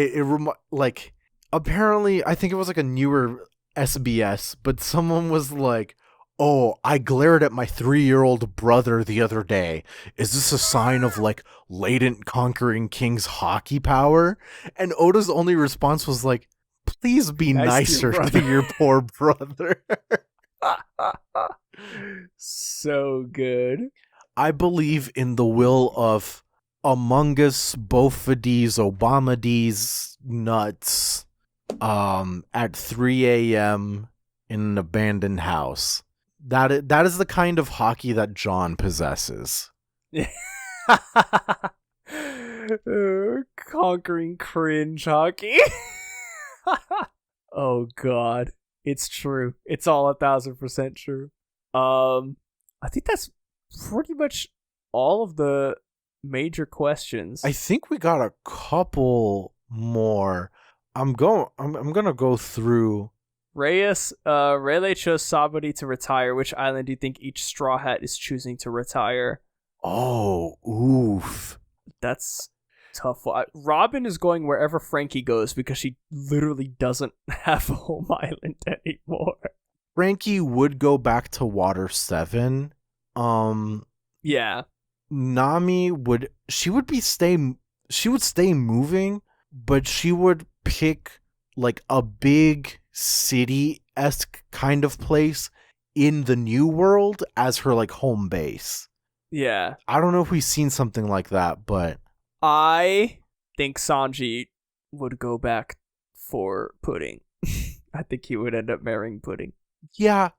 like, apparently, I think it was like a newer SBS, but someone was like, oh, I glared at my 3-year-old brother the other day. Is this a sign of like latent conquering king's hockey power? And Oda's only response was like, please be nicer to your poor brother. So good. I believe in the will of Among Us, Bofades, Obamades, nuts, at 3 a.m. in an abandoned house. That is the kind of hockey that John possesses. Conquering cringe hockey. Oh God, it's true. It's all 1,000% true. I think that's pretty much all of the major questions. I think we got a couple more. I'm gonna go through. Reyes, Rayleigh chose somebody to retire. Which island do you think each Straw Hat is choosing to retire? Oh, oof. That's tough. Robin is going wherever Frankie goes because she literally doesn't have a home island anymore. Frankie would go back to Water 7. Yeah. Nami would stay moving, but she would pick like a big city-esque kind of place in the new world as her like home base. Yeah. I don't know if we've seen something like that, but I think Sanji would go back for Pudding. I think he would end up marrying Pudding. yeah,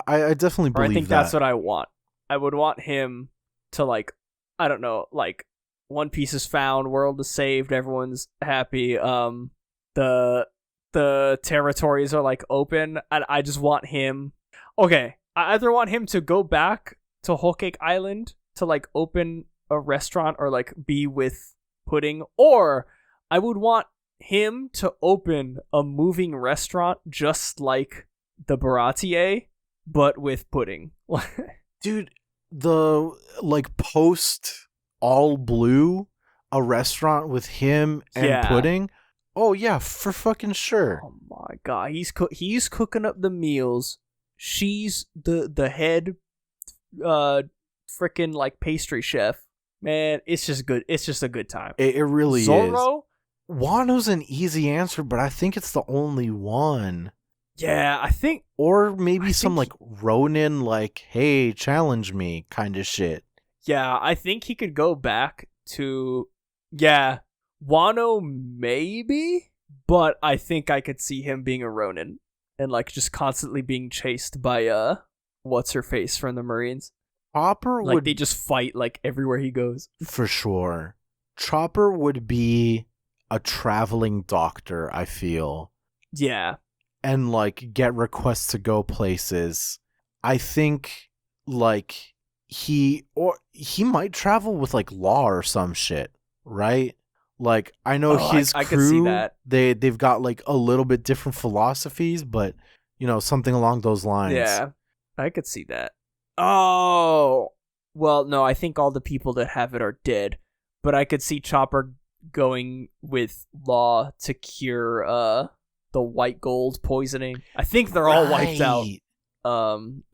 I definitely believe that. I think that's what I want. I would want him to, like, I don't know, like, One Piece is found, world is saved, everyone's happy, the territories are, like, open, and I just want him... Okay, I either want him to go back to Whole Cake Island to, like, open a restaurant or, like, be with Pudding, or I would want him to open a moving restaurant just like the Baratier, but with Pudding. Dude, the like post All Blue, a restaurant with him and Pudding. Oh yeah, for fucking sure. Oh my god, he's cooking up the meals. She's the head freaking like pastry chef. Man, it's just good. It's just a good time. It really Zoro? is. Wano's an easy answer, but I think it's the only one. Yeah, I think... Or maybe some, like, Ronin, like, hey, challenge me kind of shit. Yeah, I think he could go back to... Yeah, Wano maybe? But I think I could see him being a Ronin. And, like, just constantly being chased by, what's-her-face from the Marines. Chopper like, would... they just fight, like, everywhere he goes. For sure. Chopper would be a traveling doctor, I feel. Yeah. And, like, get requests to go places. I think, like, he might travel with, like, Law or some shit, right? Like, I know his crew, I could see that. They've got, like, a little bit different philosophies, but, you know, something along those lines. Yeah, I could see that. Oh! Well, no, I think all the people that have it are dead. But I could see Chopper going with Law to cure, the white gold poisoning. I think they're all wiped out.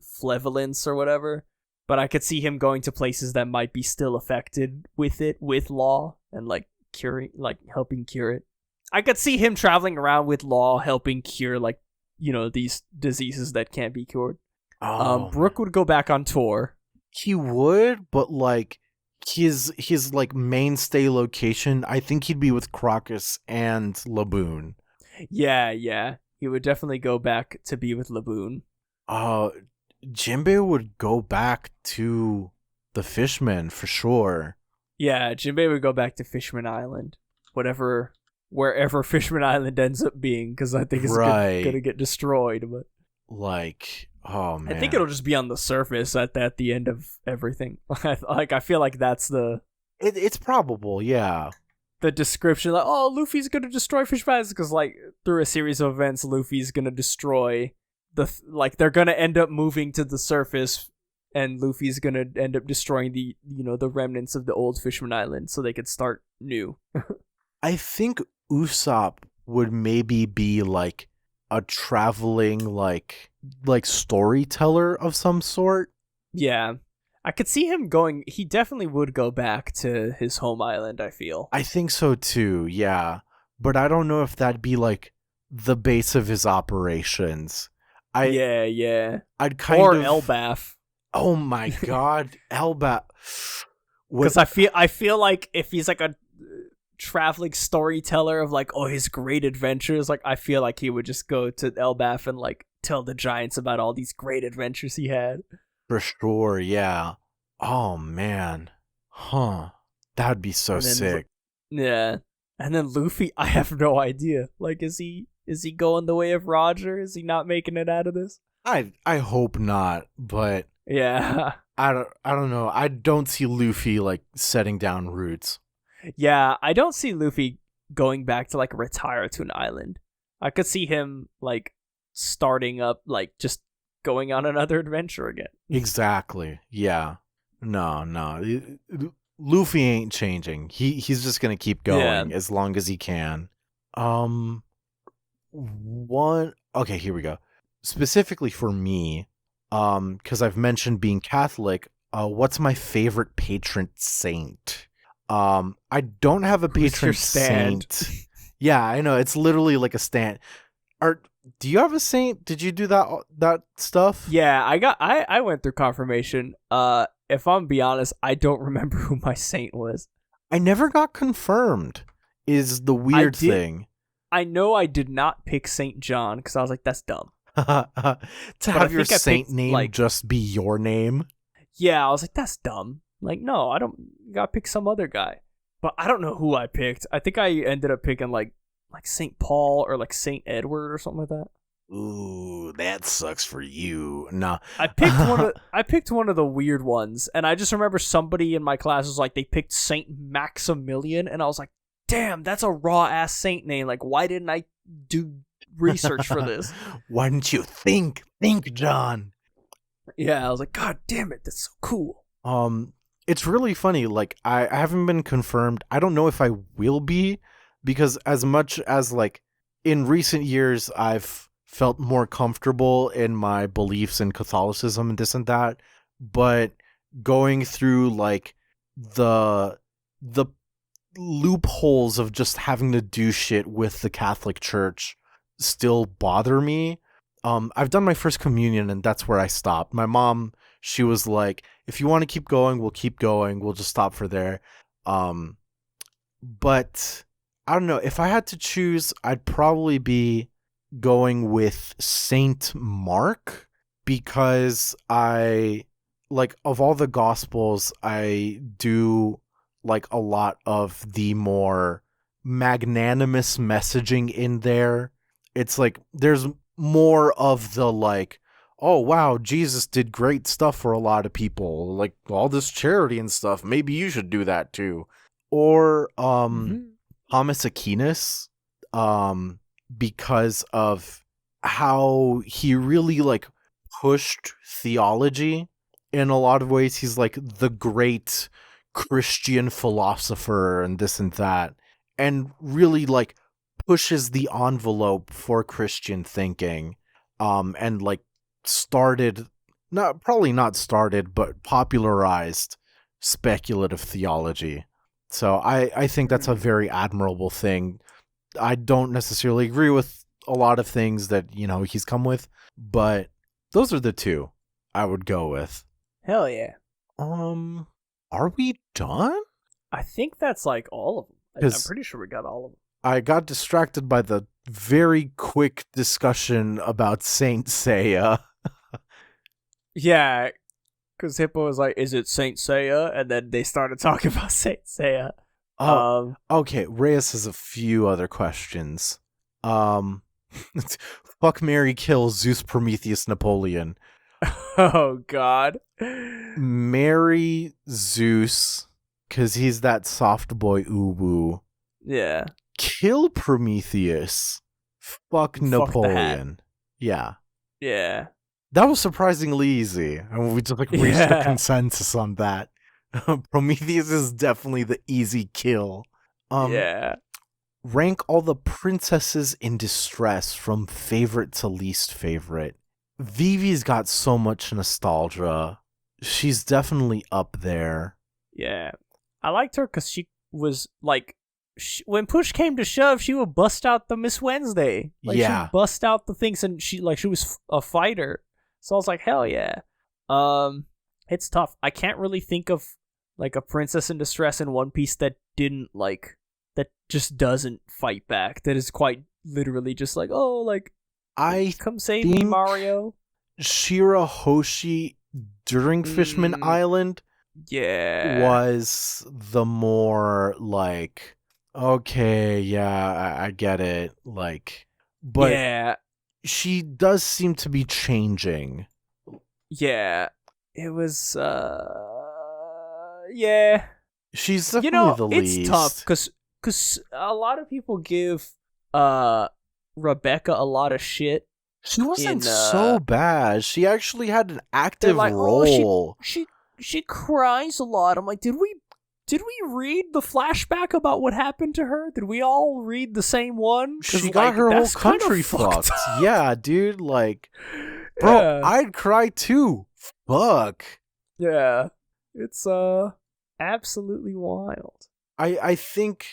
Flevolence or whatever. But I could see him going to places that might be still affected with it, with Law, and like curing, like helping cure it. I could see him traveling around with Law, helping cure, like, you know, these diseases that can't be cured. Brook would go back on tour. He would, but like his like mainstay location, I think he'd be with Crocus and Laboon. Yeah. He would definitely go back to be with Laboon. Jinbei would go back to the Fishmen for sure. Yeah, Jinbei would go back to Fishman Island. Wherever Fishman Island ends up being, because I think it's gonna get destroyed. But like, oh man, I think it'll just be on the surface at the end of everything. Like, I feel like that's it's probable, yeah. The description, like, oh, Luffy's gonna destroy Fishman Island, because like through a series of events, Luffy's gonna destroy they're gonna end up moving to the surface, and Luffy's gonna end up destroying the remnants of the old Fishman Island, so they could start new. I think Usopp would maybe be like a traveling like storyteller of some sort. Yeah. I could see him going. He definitely would go back to his home island, I feel. I think so too, yeah. But I don't know if that'd be like the base of his operations. Yeah. I'd kind of Elbaf. Oh my god, Elbaf. Because I feel like if he's like a traveling storyteller of like, oh, his great adventures, like I feel like he would just go to Elbaf and like tell the giants about all these great adventures he had. For sure, yeah. Oh man. Huh. That'd be so sick. Yeah. And then Luffy, I have no idea. Like, is he going the way of Roger? Is he not making it out of this? I hope not, but yeah. I don't know. I don't see Luffy like setting down roots. Yeah, I don't see Luffy going back to like retire to an island. I could see him like starting up, like just going on another adventure again. Exactly. Yeah. No. Luffy ain't changing. He's just gonna keep going as long as he can. Okay, here we go. Specifically for me, because I've mentioned being Catholic, what's my favorite patron saint? I don't have a patron saint Yeah, I know. It's literally like a stand. Do you have a saint? Did you do that stuff? Yeah, I went through confirmation. If I'm be honest, I don't remember who my saint was. I never got confirmed. Is the weird thing. I know I did not pick Saint John because I was like, that's dumb. To have your saint name like, just be your name? Yeah, I was like, that's dumb. Like, no, I don't. You gotta pick some other guy. But I don't know who I picked. I think I ended up picking like Saint Paul or like Saint Edward or something like that. Ooh, that sucks for you. Nah. I picked one of the weird ones, and I just remember somebody in my class was like, they picked Saint Maximilian, and I was like, damn, that's a raw ass saint name. Like, why didn't I do research for this? Why didn't you think, John? Yeah, I was like, God damn it, that's so cool. It's really funny. Like, I haven't been confirmed. I don't know if I will be, because as much as like in recent years I've felt more comfortable in my beliefs in Catholicism and this and that, but going through like the loopholes of just having to do shit with the Catholic Church still bother me. I've done my first communion and that's where I stopped. My mom, she was like, if you want to keep going, we'll keep going. We'll just stop for there. But I don't know. If I had to choose, I'd probably be going with Saint Mark, because I, like, of all the Gospels, I do like a lot of the more magnanimous messaging in there. It's like there's more of the like, oh wow, Jesus did great stuff for a lot of people, like all this charity and stuff, maybe you should do that too. Or Thomas Aquinas, because of how he really like pushed theology in a lot of ways. He's like the great Christian philosopher and this and that, and really like pushes the envelope for Christian thinking, and like but popularized speculative theology. So I think that's a very admirable thing. I don't necessarily agree with a lot of things that, you know, he's come with, but those are the two I would go with. Hell yeah. Are we done? I think that's like all of them. I'm pretty sure we got all of them. I got distracted by the very quick discussion about Saint Seiya. Yeah, because Hippo was like, is it Saint Seiya? And then they started talking about Saint Seiya. Okay, Reyes has a few other questions. Fuck, marry, kill, Zeus, Prometheus, Napoleon. Oh, God. Marry Zeus, because he's that soft boy uwu. Yeah. Kill Prometheus. Fuck Napoleon. Yeah. Yeah. That was surprisingly easy. And we just like reached a consensus on that. Prometheus is definitely the easy kill. Yeah. Rank all the princesses in distress from favorite to least favorite. Vivi's got so much nostalgia. She's definitely up there. Yeah. I liked her because she was like, when push came to shove, she would bust out the Miss Wednesday. Like, she would bust out the things, and she was a fighter. So I was like, hell yeah. It's tough. I can't really think of like a princess in distress in One Piece that just doesn't fight back. That is quite literally just like, oh, like, come save me, Mario. Shirahoshi during Fishman Island, was the more like, okay, yeah, I get it, like, but yeah, she does seem to be changing. Yeah, it was, yeah. She's definitely the least. It's tough because a lot of people give Rebecca a lot of shit. She wasn't so bad. She actually had an active role. Oh, she cries a lot. I'm like, did we read the flashback about what happened to her? Did we all read the same one? She got her whole country fucked. Yeah, dude, like, bro, I'd cry too. Fuck. Yeah. It's absolutely wild. I think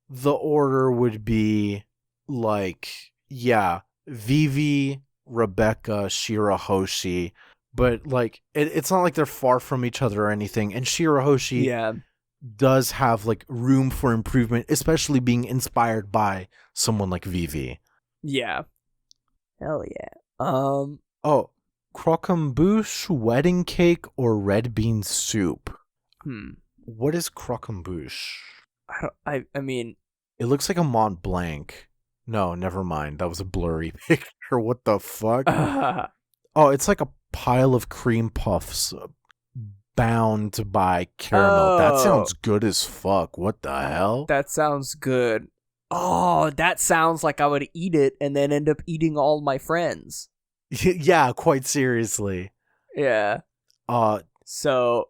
the order would be like, yeah, Vivi, Rebecca, Shirahoshi, but like it's not like they're far from each other or anything. And Shirahoshi does have like room for improvement, especially being inspired by someone like Vivi. Yeah. Hell yeah. Oh, croquembouche, wedding cake, or red bean soup? What is croquembouche? I mean, it looks like a Mont Blanc. No, never mind. That was a blurry picture. What the fuck? Oh, it's like a pile of cream puffs bound by caramel. That sounds good as fuck. What the hell? That sounds good. Oh, that sounds like I would eat it and then end up eating all my friends. Yeah, quite seriously. Yeah. So,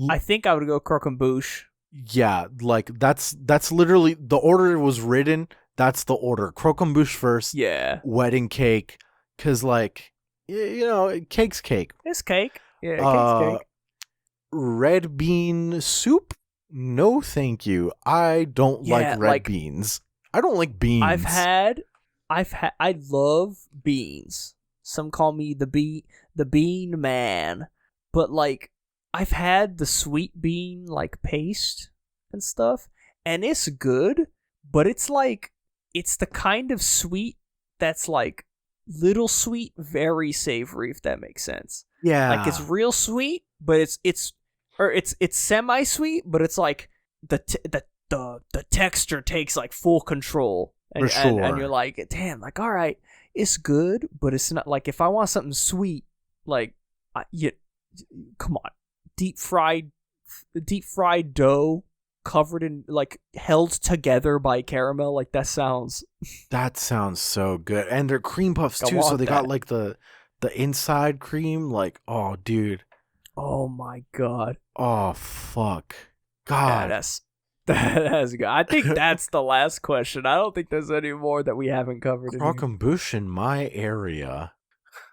I think I would go croquembouche. Yeah, like that's literally the order was written. That's the order. Croquembouche first. Yeah. Wedding cake, because like cake's cake. It's cake. Yeah, cake's cake. Red bean soup? No, thank you. I don't like red beans. I don't like beans. I love beans. Some call me the bean man, but like I've had the sweet bean like paste and stuff, and it's good, but it's like it's the kind of sweet that's like little sweet, very savory, if that makes sense. Yeah, like it's real sweet, but it's semi sweet, but it's like the texture takes like full control, and, for sure. and you're like, damn, like all right, it's good, but it's not like if I want something sweet, like come on, deep fried dough covered in like held together by caramel, like that sounds so good. And they're cream puffs too, so they got like the inside cream, like, oh dude, oh my god, oh fuck, god, yeah, that's good. I think that's the last question. I don't think there's any more that we haven't covered. Croquembouche in my area.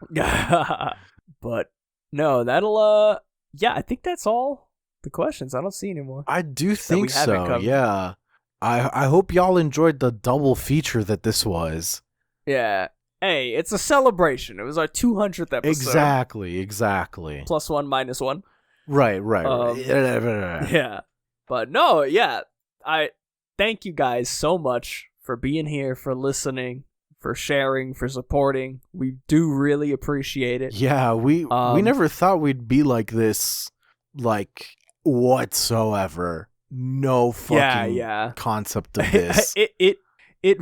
But no, that'll yeah, I think that's all the questions. I don't see any more. I do think so. Yeah. I hope y'all enjoyed the double feature that this was. Yeah. Hey, it's a celebration. It was our 200th episode. Exactly. Plus one, minus one. Right. Yeah. But no, yeah. I thank you guys so much for being here, for listening, for sharing, for supporting. We do really appreciate it. Yeah, we never thought we'd be like this, like, whatsoever. No fucking concept of this. It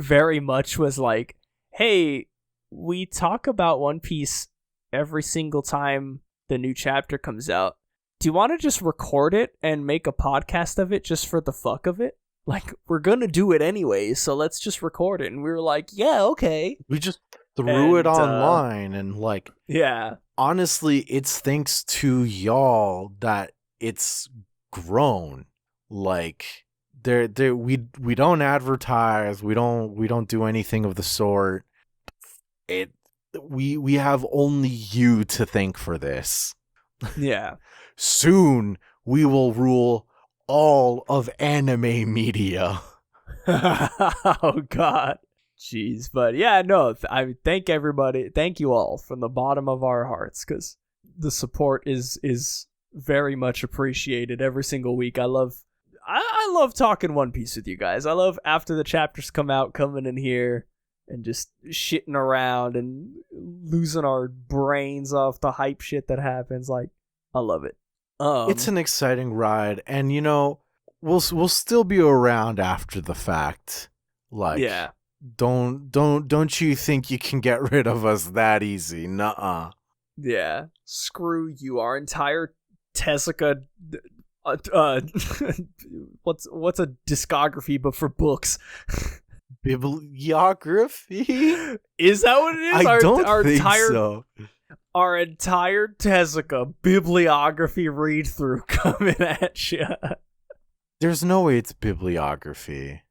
very much was like, hey, we talk about One Piece every single time the new chapter comes out. Do you want to just record it and make a podcast of it just for the fuck of it? Like, we're going to do it anyway, so let's just record it. And we were like, yeah, okay. We just threw it online, and like, yeah. Honestly, it's thanks to y'all that it's grown. Like, we don't advertise, we don't do anything of the sort. We have only you to thank for this. Yeah. Soon we will rule all of anime media. Oh god. Jeez. But yeah, no, I thank everybody. Thank you all from the bottom of our hearts, because the support is very much appreciated every single week. I love talking One Piece with you guys. I love after the chapters come out, coming in here and just shitting around and losing our brains off the hype shit that happens. Like, I love it. It's an exciting ride, and we'll still be around after the fact. Like, yeah, don't you think you can get rid of us that easy? Nuh-uh. Yeah, screw you. Our entire Tezuka, what's a discography but for books? Bibliography? Is that what it is? I don't think so. Our entire Tezuka bibliography read through coming at you. There's no way it's bibliography.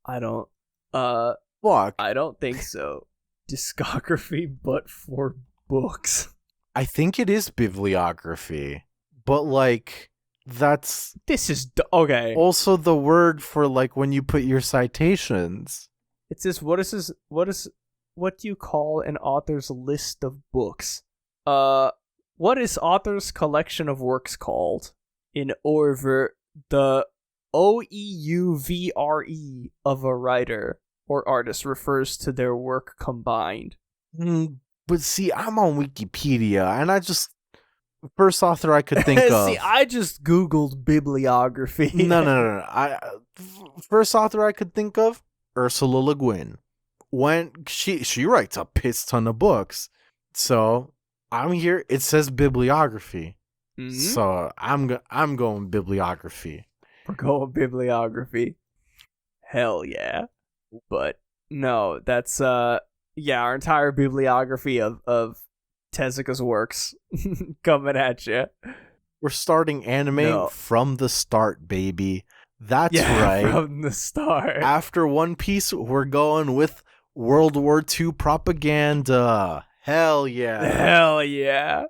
I don't. Fuck. I don't think so. Discography, but for books. I think it is bibliography, but like That's okay. also the word for like when you put your citations. It says what do you call an author's list of books? What is author's collection of works called? In Orver, the OEUVRE of a writer or artist refers to their work combined. But see, I'm on Wikipedia, and first author I could think of. See, I just Googled bibliography. No. First author I could think of, Ursula Le Guin. When she writes a piss ton of books, so I'm here. It says bibliography, so I'm going bibliography. We're going bibliography. Hell yeah! But no, that's our entire bibliography of Tezuka's works coming at you. We're starting anime from the start, baby. That's right. From the start. After One Piece, we're going with World War II propaganda. Hell yeah. Hell yeah.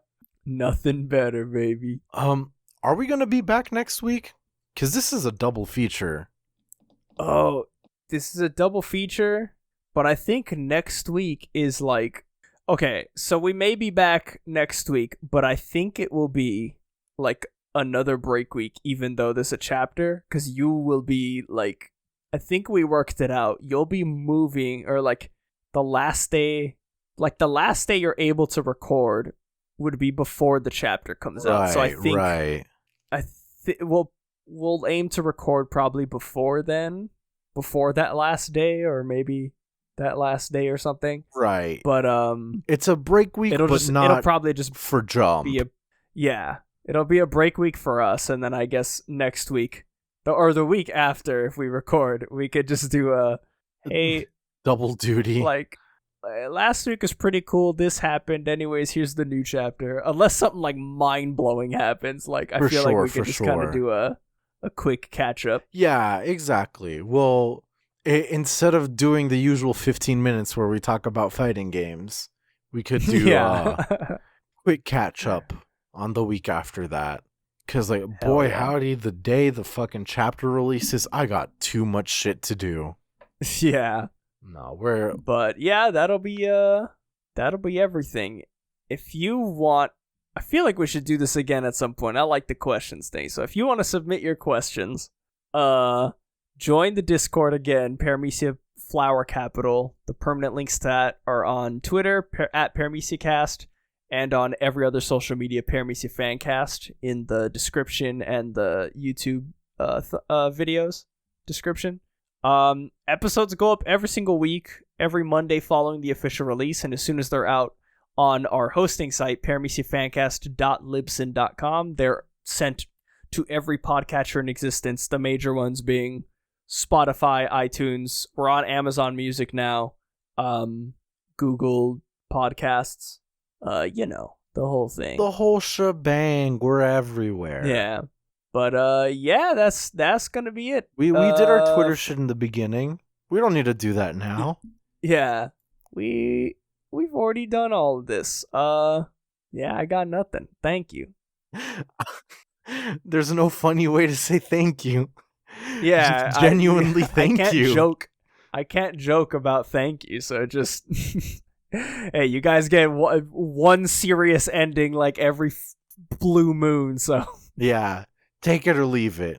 Nothing better, baby. Are we gonna be back next week? Because this is a double feature. Oh, this is a double feature, but I think next week is like... Okay, so we may be back next week, but I think it will be like another break week, even though there's a chapter, because you will be like... I think we worked it out. You'll be moving, or like the last day you're able to record would be before the chapter comes out. So I think we'll aim to record probably before that last day, or maybe that last day or something. Right. But it's a break week, it'll probably just for Jump. It'll be a break week for us, and then I guess next week or the week after, if we record, we could just do a double duty. Like, last week was pretty cool. This happened. Anyways, here's the new chapter. Unless something like mind-blowing happens. Like, I feel like we could just kind of do a quick catch-up. Yeah, exactly. Well, instead of doing the usual 15 minutes where we talk about fighting games, we could do a quick catch-up on the week after that. Because, like, howdy, the day the fucking chapter releases, I got too much shit to do. Yeah. No, But yeah, that'll be everything. If you want, I feel like we should do this again at some point. I like the questions thing. So if you want to submit your questions, join the Discord again, Paramecia Flower Capital. The permanent links to that are on Twitter at ParameciaCast, and on every other social media, Paramecia Fancast, in the description and the YouTube videos description. Episodes go up every single week, every Monday following the official release, and as soon as they're out on our hosting site, parameciafancast.libsyn.com, they're sent to every podcatcher in existence, the major ones being Spotify, iTunes. We're on Amazon Music now, Google Podcasts, the whole thing. The whole shebang. We're everywhere. Yeah. But that's gonna be it. We did our Twitter shit in the beginning. We don't need to do that now. Yeah. We've already done all of this. I got nothing. Thank you. There's no funny way to say thank you. Yeah. Just genuinely thank you. I can't joke about thank you, so just hey, you guys get one serious ending like every blue moon, so yeah. Take it or leave it.